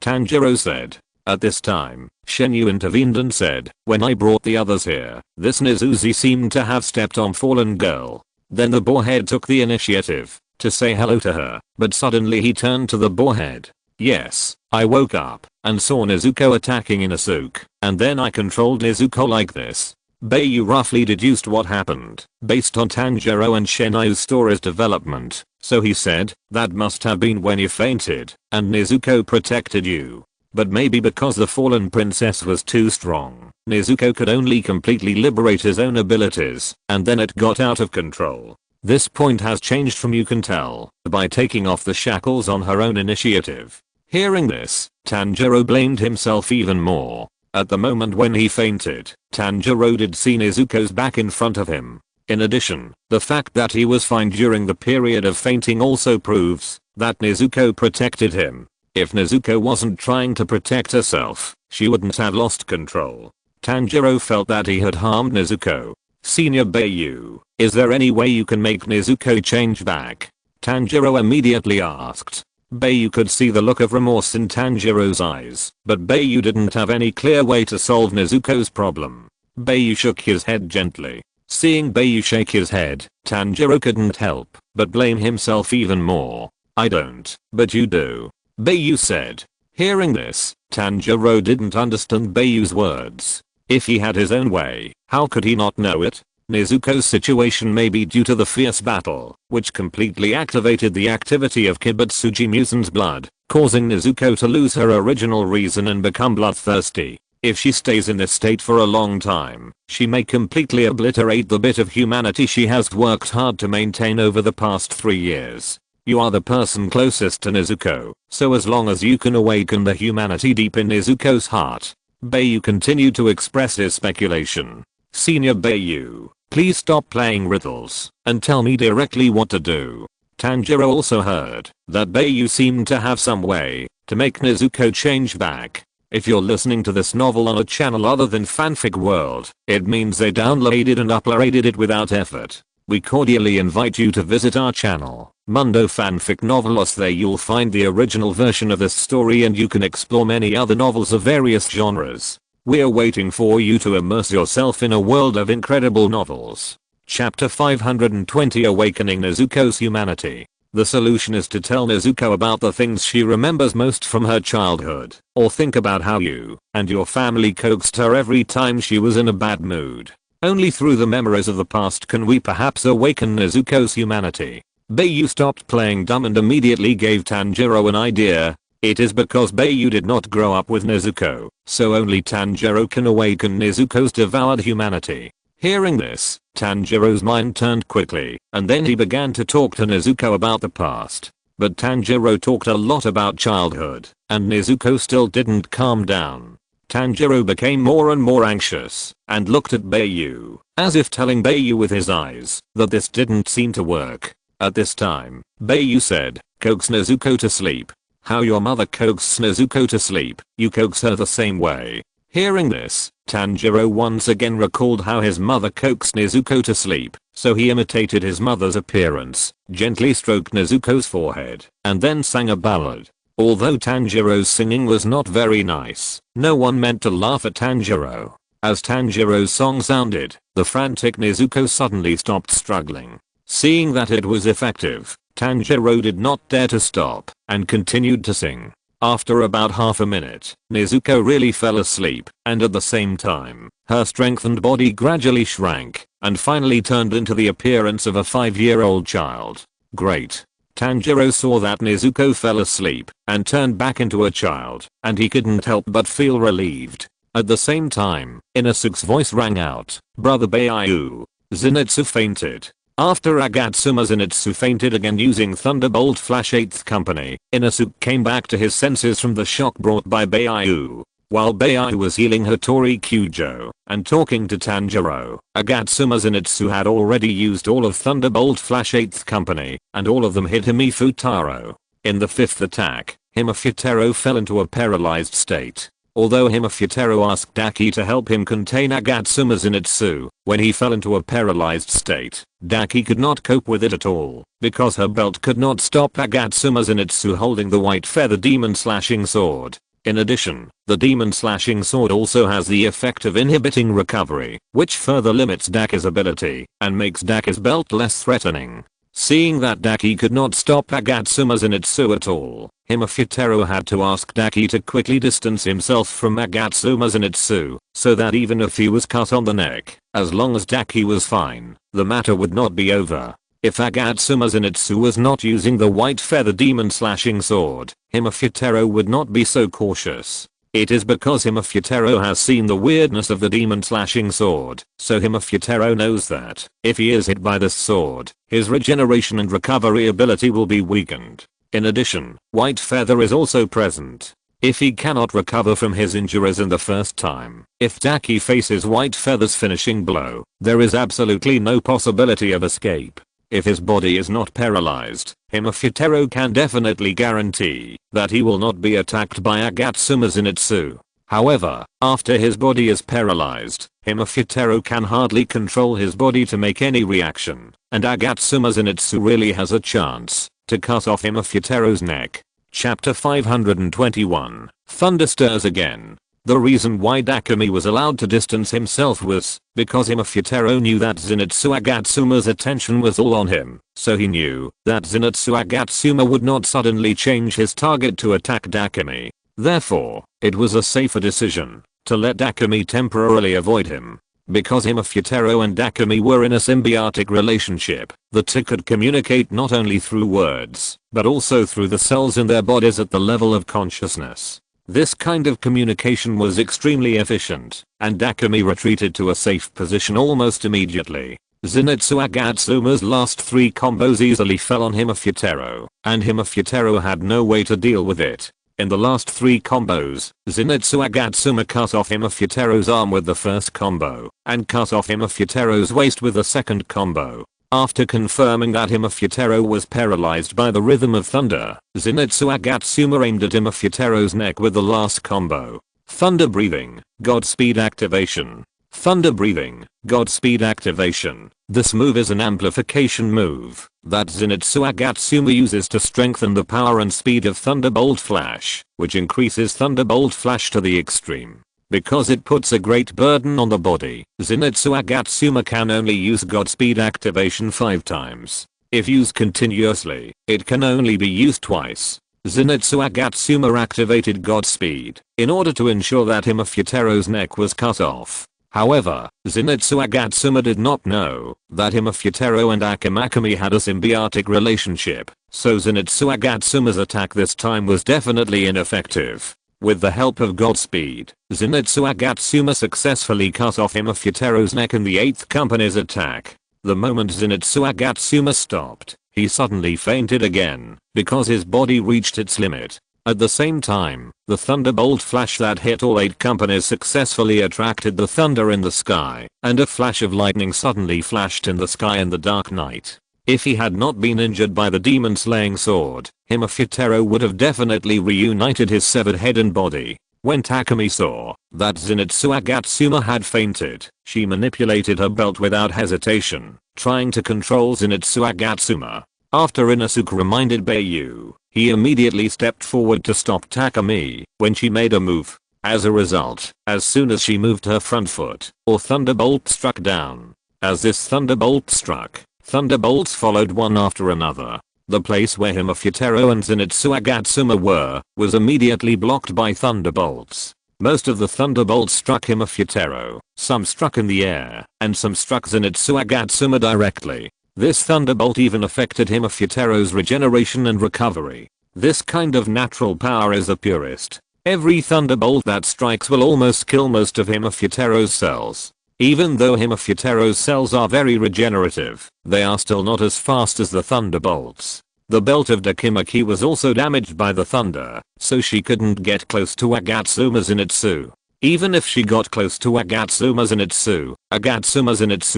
S1: Tanjiro said. At this time, Shenyu intervened and said, "When I brought the others here, this Nezuzi seemed to have stepped on fallen girl." Then the boarhead took the initiative to say hello to her, but suddenly he turned to the boarhead. "Yes, I woke up and saw Nezuko attacking Inosuke, and then I controlled Nezuko like this." Bai Yu roughly deduced what happened based on Tanjiro and Shenyu's story's development, so he said, "That must have been when you fainted and Nezuko protected you. But maybe because the fallen princess was too strong, Nezuko could only completely liberate his own abilities, and then it got out of control. This point has changed from you can tell by taking off the shackles on her own initiative." Hearing this, Tanjiro blamed himself even more. At the moment when he fainted, Tanjiro did see Nezuko's back in front of him. In addition, the fact that he was fine during the period of fainting also proves that Nezuko protected him. If Nezuko wasn't trying to protect herself, she wouldn't have lost control. Tanjiro felt that he had harmed Nezuko. "Senior Bai Yu, is there any way you can make Nezuko change back?" Tanjiro immediately asked. Bai Yu could see the look of remorse in Tanjiro's eyes, but Bai Yu didn't have any clear way to solve Nezuko's problem. Bai Yu shook his head gently. Seeing Bai Yu shake his head, Tanjiro couldn't help but blame himself even more. "I don't, but you do," Bai Yu said. Hearing this, Tanjiro didn't understand Bai Yu's words. If he had his own way, how could he not know it? Nezuko's situation may be due to the fierce battle, which completely activated the activity of Kibutsuji Musen's blood, causing Nezuko to lose her original reason and become bloodthirsty. If she stays in this state for a long time, she may completely obliterate the bit of humanity she has worked hard to maintain over the past 3 years. You are the person closest to Nezuko, so as long as you can awaken the humanity deep in Nezuko's heart. Bai Yu continued to express his speculation. "Senior Bai Yu, please stop playing riddles and tell me directly what to do." Tanjiro also heard that Bai Yu seemed to have some way to make Nezuko change back. If you're listening to this novel on a channel other than Fanfic World, it means they downloaded and uploaded it without effort. We cordially invite you to visit our channel, Mundo Fanfic Novelos. There you'll find the original version of this story and you can explore many other novels of various genres. We're waiting for you to immerse yourself in a world of incredible novels. Chapter 520, Awakening Nezuko's Humanity. The solution is to tell Nezuko about the things she remembers most from her childhood, or think about how you and your family coaxed her every time she was in a bad mood. Only through the memories of the past can we perhaps awaken Nezuko's humanity. Bai Yu stopped playing dumb and immediately gave Tanjiro an idea. It is because Bai Yu did not grow up with Nezuko, so only Tanjiro can awaken Nezuko's devoured humanity. Hearing this, Tanjiro's mind turned quickly, and then he began to talk to Nezuko about the past. But Tanjiro talked a lot about childhood, and Nezuko still didn't calm down. Tanjiro became more and more anxious and looked at Bai Yu, as if telling Bai Yu with his eyes that this didn't seem to work. At this time, Bai Yu said, "Coax Nezuko to sleep." "How your mother coaxes Nezuko to sleep, you coax her the same way." Hearing this, Tanjiro once again recalled how his mother coaxed Nezuko to sleep, so he imitated his mother's appearance, gently stroked Nezuko's forehead, and then sang a ballad. Although Tanjiro's singing was not very nice, no one meant to laugh at Tanjiro. As Tanjiro's song sounded, the frantic Nezuko suddenly stopped struggling. Seeing that it was effective, Tanjiro did not dare to stop, and continued to sing. After about half a minute, Nezuko really fell asleep, and at the same time, her strengthened body gradually shrank, and finally turned into the appearance of a 5-year-old child. Great. Tanjiro saw that Nezuko fell asleep, and turned back into a child, and he couldn't help but feel relieved. At the same time, Inosuke's voice rang out, "Brother Bai Yu." Zenitsu fainted. After Agatsuma Zenitsu fainted again using Thunderbolt Flash 8th Company, Inosuke came back to his senses from the shock brought by Bai Yu. While Bai Yu was healing Hattori Kyujo and talking to Tanjiro, Agatsuma Zenitsu had already used all of Thunderbolt Flash 8th Company, and all of them hit Himifutaro. In the 5th attack, Himifutaro fell into a paralyzed state. Although Himifutaro asked Daki to help him contain Agatsuma Zenitsu, when he fell into a paralyzed state, Daki could not cope with it at all, because her belt could not stop Agatsuma Zenitsu holding the white feather demon slashing sword. In addition, the demon slashing sword also has the effect of inhibiting recovery, which further limits Daki's ability, and makes Daki's belt less threatening. Seeing that Daki could not stop Agatsuma Zenitsu at all, Himifutaro had to ask Daki to quickly distance himself from Agatsuma Zenitsu, so that even if he was cut on the neck, as long as Daki was fine, the matter would not be over. If Agatsuma Zenitsu was not using the white feather demon slashing sword, Himifutaro would not be so cautious. It is because Himifutaro has seen the weirdness of the demon slashing sword, so Himifutaro knows that, if he is hit by this sword, his regeneration and recovery ability will be weakened. In addition, white feather is also present. If he cannot recover from his injuries in the first time, if Daki faces white feather's finishing blow, there is absolutely no possibility of escape. If his body is not paralyzed, Himifutaro can definitely guarantee that he will not be attacked by Agatsuma Zenitsu. However, after his body is paralyzed, Himifutaro can hardly control his body to make any reaction, and Agatsuma Zenitsu really has a chance to cut off Himifutaro's neck. Chapter 521, Thunder Stirs Again. The reason why Dakumi was allowed to distance himself was because Himifutaro knew that Zenitsu Agatsuma's attention was all on him, so he knew that Zenitsu Agatsuma would not suddenly change his target to attack Dakumi. Therefore, it was a safer decision to let Dakumi temporarily avoid him. Because Himifutaro and Dakumi were in a symbiotic relationship, the two could communicate not only through words, but also through the cells in their bodies at the level of consciousness. This kind of communication was extremely efficient, and Dakumi retreated to a safe position almost immediately. Zenitsu Agatsuma's last 3 combos easily fell on Himifutaro, and Himifutaro had no way to deal with it. In the last 3 combos, Zenitsu Agatsuma cut off Himifutaro's arm with the first combo, and cut off Himifutaro's waist with the second combo. After confirming that Himifutaro was paralyzed by the rhythm of thunder, Zenitsu Agatsuma aimed at Himifutaro's neck with the last combo. Thunder Breathing, Godspeed Activation. Thunder Breathing, Godspeed Activation. This move is an amplification move that Zenitsu Agatsuma uses to strengthen the power and speed of Thunderbolt Flash, which increases Thunderbolt Flash to the extreme. Because it puts a great burden on the body, Zenitsu Agatsuma can only use Godspeed activation 5 times. If used continuously, it can only be used twice. Zenitsu Agatsuma activated Godspeed in order to ensure that Himifutaro's neck was cut off. However, Zenitsu Agatsuma did not know that Himifutaro and Akamakami had a symbiotic relationship, so Zenitsu Agatsuma's attack this time was definitely ineffective. With the help of Godspeed, Zenitsu Agatsuma successfully cut off Himifutaro's neck in the 8th Company's attack. The moment Zenitsu Agatsuma stopped, he suddenly fainted again, because his body reached its limit. At the same time, the thunderbolt flash that hit all 8 companies successfully attracted the thunder in the sky, and a flash of lightning suddenly flashed in the sky in the dark night. If he had not been injured by the demon slaying sword, Himafutaro would have definitely reunited his severed head and body. When Takumi saw that Zenitsu Agatsuma had fainted, she manipulated her belt without hesitation, trying to control Zenitsu Agatsuma. After Inosuke reminded Bai Yu, he immediately stepped forward to stop Takumi when she made a move. As a result, as soon as she moved her front foot, a thunderbolt struck down. As this thunderbolt struck, thunderbolts followed one after another. The place where Himafutaro and Zenitsu Agatsuma was immediately blocked by thunderbolts. Most of the thunderbolts struck Himafutaro, some struck in the air, and some struck Zenitsu Agatsuma directly. This thunderbolt even affected Himafutaro's regeneration and recovery. This kind of natural power is the purest. Every thunderbolt that strikes will almost kill most of Himafutaro's cells. Even though Himafutaro's cells are very regenerative, they are still not as fast as the thunderbolts. The belt of Takimaki was also damaged by the thunder, so she couldn't get close to Agatsuma Zenitsu. Even if she got close to Agatsuma Zenitsu's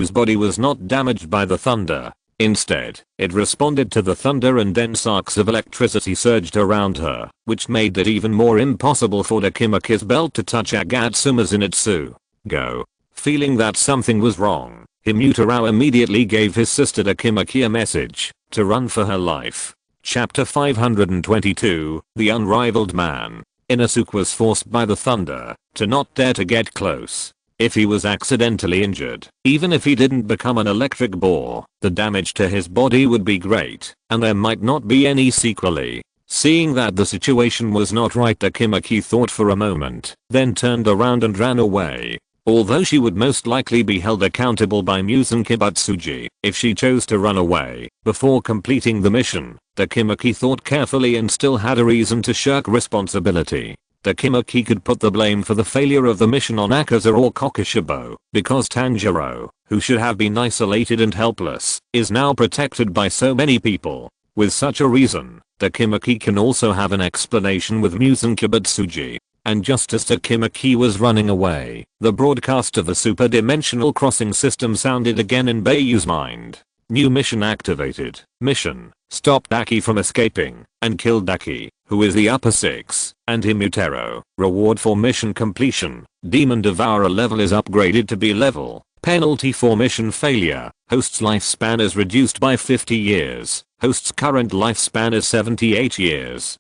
S1: body was not damaged by the thunder. Instead, it responded to the thunder and then sparks of electricity surged around her, which made it even more impossible for Takimaki's belt to touch Agatsuma Zenitsu. Go. Feeling that something was wrong, Himutaro immediately gave his sister Takimaki a message to run for her life. Chapter 522, The Unrivaled Man. Inosuke was forced by the thunder to not dare to get close. If he was accidentally injured, even if he didn't become an electric ball, the damage to his body would be great, and there might not be any sequelae. Seeing that the situation was not right, Takimaki thought for a moment, then turned around and ran away. Although she would most likely be held accountable by Muse and Kibutsuji if she chose to run away before completing the mission, Takimaki thought carefully and still had a reason to shirk responsibility. Takimaki could put the blame for the failure of the mission on Akaza or Kokushibo, because Tanjiro, who should have been isolated and helpless, is now protected by so many people. With such a reason, Takimaki can also have an explanation with Muse and Kibutsuji. And just as Takimaki was running away, the broadcast of the superdimensional crossing system sounded again in Bai Yu's mind. New mission activated. Mission: stop Daki from escaping and kill Daki, who is the upper 6, and Himutaro. Reward for mission completion: Demon Devourer level is upgraded to B level. Penalty for mission failure: host's lifespan is reduced by 50 years. Host's current lifespan is 78 years.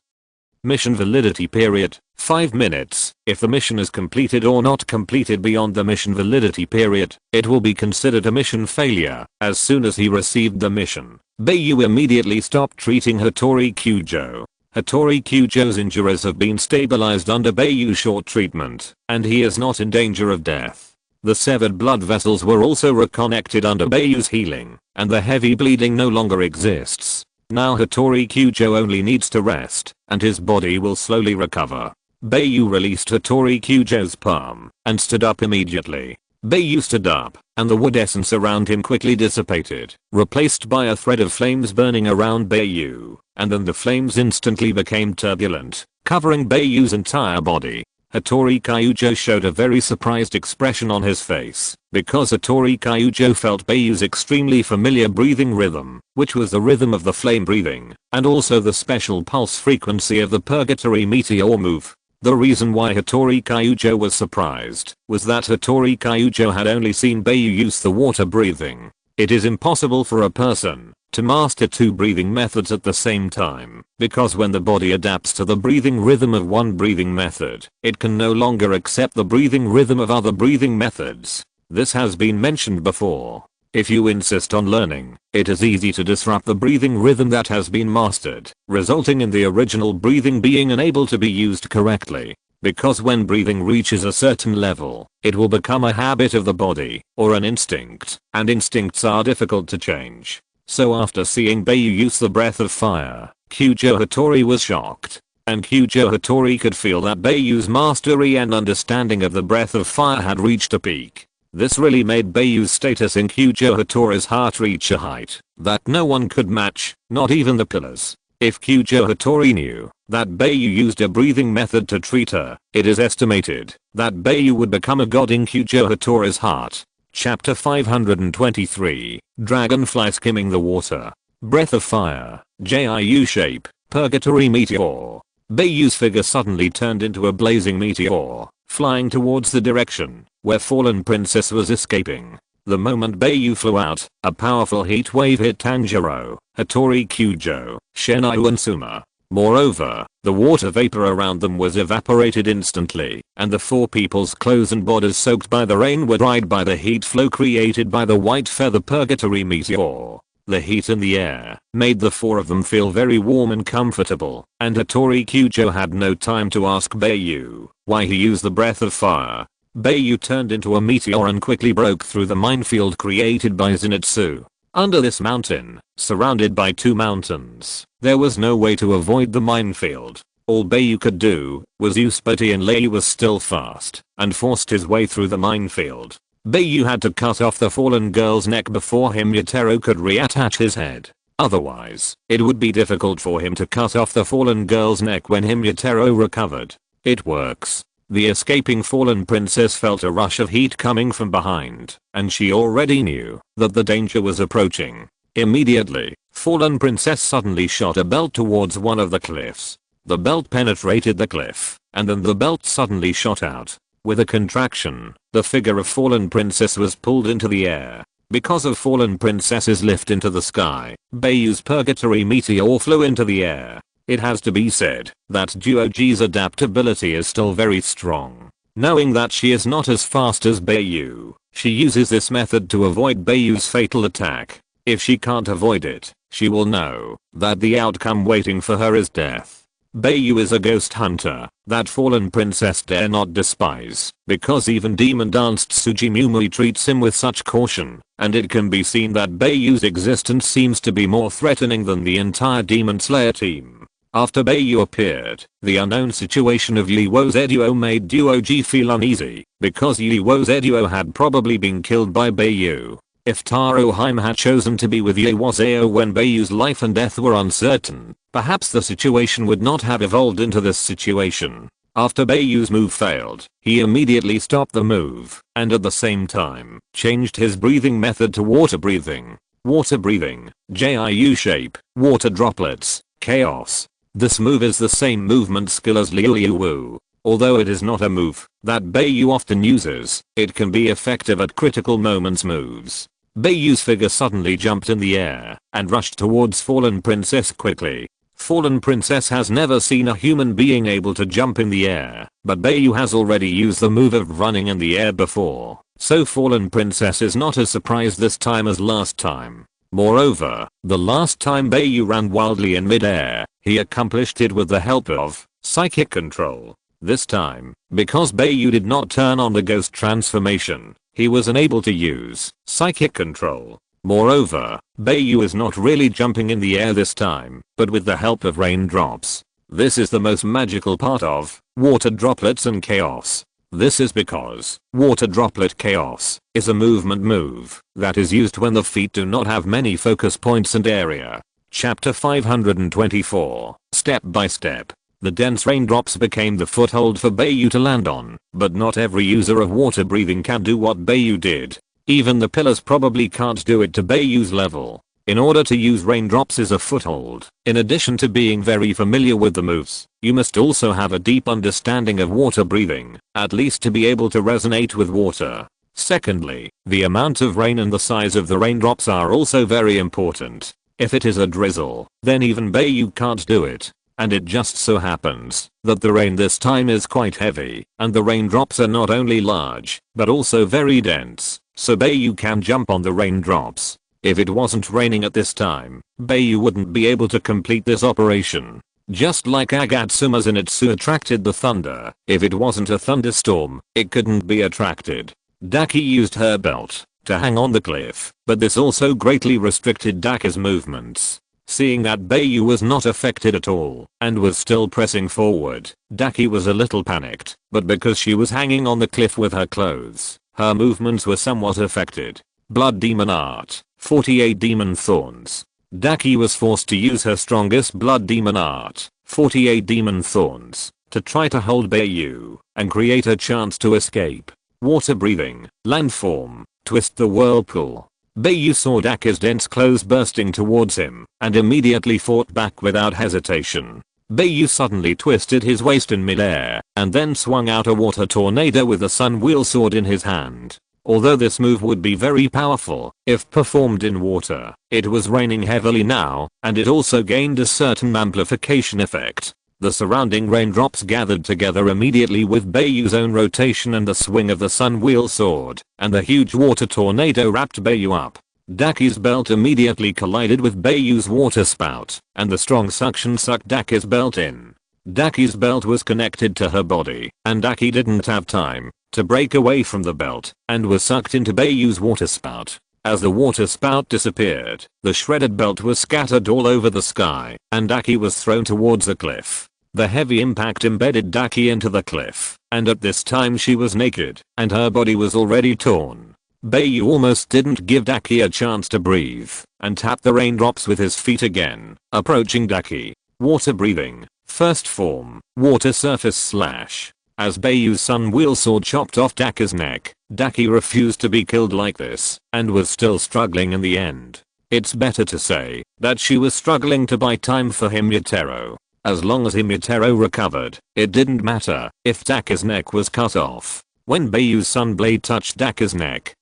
S1: Mission validity period: 5 minutes. If the mission is completed or not completed beyond the mission validity period, it will be considered a mission failure. As soon as he received the mission, Bai Yu immediately stopped treating Hattori Kyujo. Hattori Kyujo's injuries have been stabilized under Bai Yu's short treatment, and he is not in danger of death. The severed blood vessels were also reconnected under Bai Yu's healing, and the heavy bleeding no longer exists. Now Hattori Kyujo only needs to rest, and his body will slowly recover. Bai Yu released Hattori Kyujo's palm, and stood up immediately. Bai Yu stood up, and the wood essence around him quickly dissipated, replaced by a thread of flames burning around Bai Yu, and then the flames instantly became turbulent, covering Bai Yu's entire body. Hattori Kyujo showed a very surprised expression on his face, because Hattori Kyujo felt Bai Yu's extremely familiar breathing rhythm, which was the rhythm of the flame breathing, and also the special pulse frequency of the purgatory meteor move. The reason why Hattori Kyujo was surprised was that Hattori Kyujo had only seen Bai Yu use the water breathing. It is impossible for a person to master 2 breathing methods at the same time, because when the body adapts to the breathing rhythm of one breathing method, it can no longer accept the breathing rhythm of other breathing methods. This has been mentioned before. If you insist on learning, it is easy to disrupt the breathing rhythm that has been mastered, resulting in the original breathing being unable to be used correctly. Because when breathing reaches a certain level, it will become a habit of the body, or an instinct, and instincts are difficult to change. So after seeing Bai Yu use the breath of fire, Kyujo Hattori was shocked. And Kyujo Hattori could feel that Bai Yu's mastery and understanding of the breath of fire had reached a peak. This really made Bai Yu's status in Kyujo Hattori's heart reach a height that no one could match, not even the pillars. If Kyujo Hattori knew that Bai Yu used a breathing method to treat her. It is estimated that Bai Yu would become a god in Kyujo Hattori's heart. Chapter 523, Dragonfly skimming the water. Breath of fire, Jiu shape, purgatory meteor. Bai Yu's figure suddenly turned into a blazing meteor, flying towards the direction where fallen princess was escaping. The moment Bai Yu flew out, a powerful heat wave hit Tanjiro, Hattori Kyujo, Shinryu and Suma. Moreover, the water vapor around them was evaporated instantly, and the four people's clothes and bodies soaked by the rain were dried by the heat flow created by the white feather purgatory meteor. The heat in the air made the four of them feel very warm and comfortable, and Hattori Kyujo had no time to ask Bai Yu why he used the breath of fire. Bai Yu turned into a meteor and quickly broke through the minefield created by Zenitsu. Under this mountain, surrounded by two mountains, there was no way to avoid the minefield. All Bai Yu could do was use Putty, and Lei was still fast and forced his way through the minefield. Bai Yu had to cut off the fallen girl's neck before Himyatero could reattach his head. Otherwise, it would be difficult for him to cut off the fallen girl's neck when Himyatero recovered. It works. The escaping fallen princess felt a rush of heat coming from behind, and she already knew that the danger was approaching. Immediately, fallen princess suddenly shot a belt towards one of the cliffs. The belt penetrated the cliff, and then the belt suddenly shot out. With a contraction, the figure of fallen princess was pulled into the air. Because of fallen princess's lift into the sky, Bai Yu's purgatory meteor flew into the air. It has to be said that Duoji's adaptability is still very strong. Knowing that she is not as fast as Bai Yu, she uses this method to avoid Bai Yu's fatal attack. If she can't avoid it, she will know that the outcome waiting for her is death. Bai Yu is a ghost hunter that fallen princess dare not despise, because even demon danced Tsujimumi treats him with such caution, and it can be seen that Bai Yu's existence seems to be more threatening than the entire Demon Slayer team. After Bai Yu appeared, the unknown situation of Yiwo Zeduo made Duoji feel uneasy, because Yiwo Zeduo had probably been killed by Bai Yu. If Taro Heim had chosen to be with Yiwo Zeduo when Bai Yu's life and death were uncertain, perhaps the situation would not have evolved into this situation. After Bai Yu's move failed, he immediately stopped the move, and at the same time, changed his breathing method to water breathing. Water breathing, Jiu shape, water droplets, chaos. This move is the same movement skill as Liu Wu. Although it is not a move that Bai Yu often uses, it can be effective at critical moments moves. Bai Yu's figure suddenly jumped in the air and rushed towards fallen princess quickly. Fallen princess has never seen a human being able to jump in the air, but Bai Yu has already used the move of running in the air before, so fallen princess is not as surprised this time as last time. Moreover, the last time Bai Yu ran wildly in mid-air, he accomplished it with the help of psychic control. This time, because Bai Yu did not turn on the ghost transformation, he was unable to use psychic control. Moreover, Bai Yu is not really jumping in the air this time, but with the help of raindrops. This is the most magical part of water droplets and chaos. This is because water droplet chaos is a movement move that is used when the feet do not have many focus points and area. Chapter 524, Step by Step. The dense raindrops became the foothold for Bai Yu to land on, but not every user of water breathing can do what Bai Yu did. Even the pillars probably can't do it to Bai Yu's level. In order to use raindrops as a foothold, in addition to being very familiar with the moves, you must also have a deep understanding of water breathing, at least to be able to resonate with water. Secondly, the amount of rain and the size of the raindrops are also very important. If it is a drizzle, then even Bai Yu can't do it. And it just so happens that the rain this time is quite heavy, and the raindrops are not only large, but also very dense, so Bai Yu can jump on the raindrops. If it wasn't raining at this time, Bai Yu wouldn't be able to complete this operation. Just like Agatsuma's Zenitsu attracted the thunder, if it wasn't a thunderstorm, it couldn't be attracted. Daki used her belt to hang on the cliff, but this also greatly restricted Daki's movements. Seeing that Bai Yu was not affected at all and was still pressing forward, Daki was a little panicked, but because she was hanging on the cliff with her clothes, her movements were somewhat affected. Blood Demon Art, 48 Demon Thorns. Daki was forced to use her strongest Blood Demon Art, 48 demon thorns, to try to hold Bai Yu and create a chance to escape. Water breathing, landform, twist the whirlpool. Bai Yu saw Daki's dense clothes bursting towards him and immediately fought back without hesitation. Bai Yu suddenly twisted his waist in midair and then swung out a water tornado with a sun wheel sword in his hand. Although this move would be very powerful if performed in water, it was raining heavily now, and it also gained a certain amplification effect. The surrounding raindrops gathered together immediately with Bai Yu's own rotation and the swing of the sun wheel sword, and the huge water tornado wrapped Bai Yu up. Daki's belt immediately collided with Bai Yu's water spout, and the strong suction sucked Daki's belt in. Daki's belt was connected to her body, and Daki didn't have time to break away from the belt and was sucked into Bai Yu's water spout. As the water spout disappeared, the shredded belt was scattered all over the sky, and Daki was thrown towards a cliff. The heavy impact embedded Daki into the cliff, and at this time she was naked, and her body was already torn. Bai Yu almost didn't give Daki a chance to breathe, and tapped the raindrops with his feet again, approaching Daki. Water breathing, first form, water surface slash. As Bai Yu's sun wheel sword chopped off Daki's neck, Daki refused to be killed like this, and was still struggling in the end. It's better to say that she was struggling to buy time for Himutaro. As long as Himutaro recovered, it didn't matter if Daki's neck was cut off. When Bai Yu's sun blade touched Daki's neck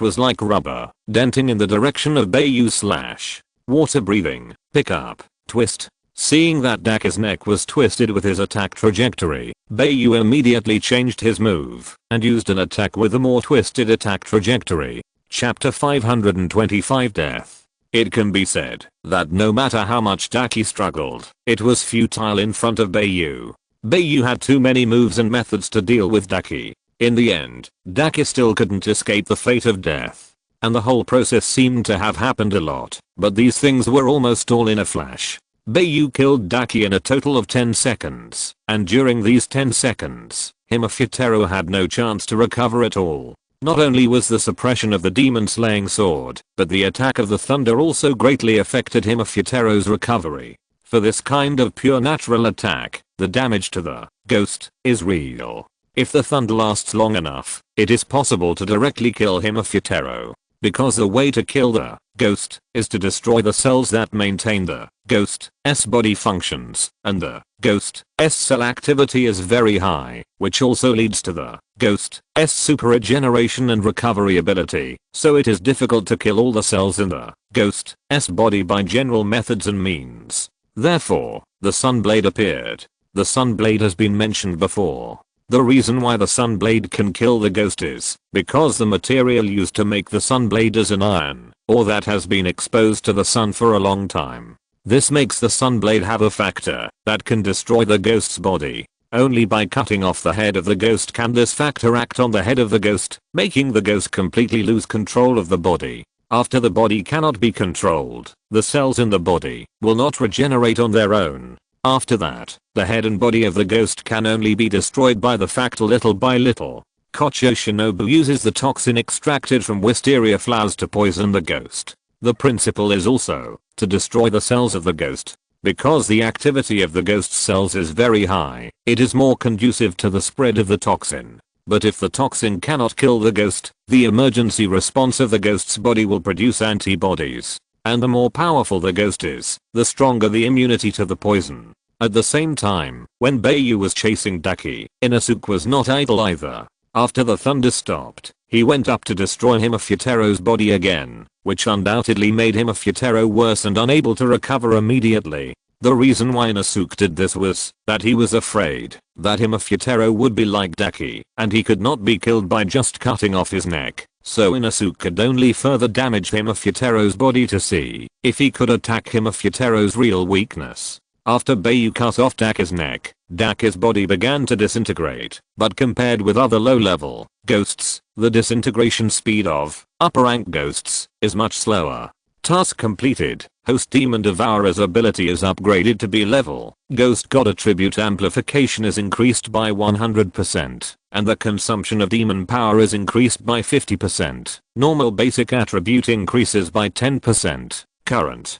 S1: was like rubber, denting in the direction of Bai Yu's slash. Water breathing, pick up, twist. Seeing that Daki's neck was twisted with his attack trajectory, Bai Yu immediately changed his move and used an attack with a more twisted attack trajectory. Chapter 525 Death. It can be said that no matter how much Daki struggled, it was futile in front of Bai Yu. Bai Yu had too many moves and methods to deal with Daki. In the end, Daki still couldn't escape the fate of death. And the whole process seemed to have happened a lot, but these things were almost all in a flash. Bai Yu killed Daki in a total of 10 seconds, and during these 10 seconds, Himufutaro had no chance to recover at all. Not only was the suppression of the demon slaying sword, but the attack of the thunder also greatly affected Himufutaro's recovery. For this kind of pure natural attack, the damage to the ghost is real. If the thunder lasts long enough, it is possible to directly kill Himufutaro. Because the way to kill the ghost is to destroy the cells that maintain the ghost's body functions, and the ghost's cell activity is very high, which also leads to the ghost's super regeneration and recovery ability, so it is difficult to kill all the cells in the ghost's body by general methods and means. Therefore, the Sunblade appeared. The Sunblade has been mentioned before. The reason why the Sunblade can kill the ghost is because the material used to make the Sunblade is an iron ore that has been exposed to the sun for a long time. This makes the Sunblade have a factor that can destroy the ghost's body. Only by cutting off the head of the ghost can this factor act on the head of the ghost, making the ghost completely lose control of the body. After the body cannot be controlled, the cells in the body will not regenerate on their own. After that, the head and body of the ghost can only be destroyed by the factor little by little. Kocho Shinobu uses the toxin extracted from wisteria flowers to poison the ghost. The principle is also to destroy the cells of the ghost. Because the activity of the ghost's cells is very high, it is more conducive to the spread of the toxin. But if the toxin cannot kill the ghost, the emergency response of the ghost's body will produce antibodies. And the more powerful the ghost is, the stronger the immunity to the poison. At the same time, when Bai Yu was chasing Daki, Inosuke was not idle either. After the thunder stopped, he went up to destroy Himufutaro's body again, which undoubtedly made Himufutaro worse and unable to recover immediately. The reason why Inosuke did this was that he was afraid that Himufutaro would be like Daki, and he could not be killed by just cutting off his neck. So Inosuke could only further damage Himufutaro's body to see if he could attack Himufutaro's real weakness. After Bai Yu cut off Daki's neck, Daki's body began to disintegrate, but compared with other low-level ghosts, the disintegration speed of upper rank ghosts is much slower. Task completed. Host Demon Devourer's ability is upgraded to B level. Ghost God attribute amplification is increased by 100%, and the consumption of demon power is increased by 50%. Normal basic attribute increases by 10%. Current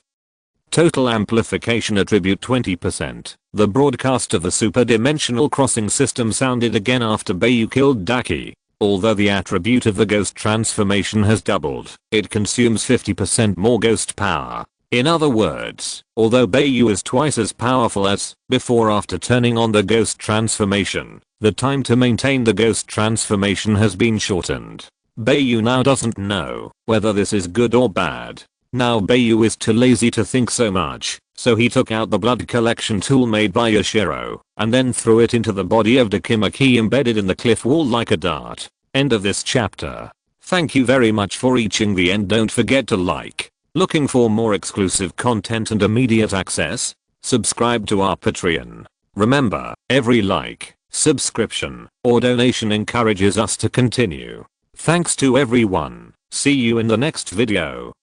S1: Total amplification attribute 20%. The broadcast of the superdimensional crossing system sounded again after Bai Yu killed Daki. Although the attribute of the ghost transformation has doubled, it consumes 50% more ghost power. In other words, although Bai Yu is twice as powerful as before after turning on the ghost transformation, the time to maintain the ghost transformation has been shortened. Bai Yu now doesn't know whether this is good or bad. Now Bai Yu is too lazy to think so much, so he took out the blood collection tool made by Yoshiro, and then threw it into the body of Dakimaki embedded in the cliff wall like a dart. End of this chapter. Thank you very much for reaching the end. Don't forget to like. Looking for more exclusive content and immediate access? Subscribe to our Patreon. Remember, every like, subscription, or donation encourages us to continue. Thanks to everyone. See you in the next video.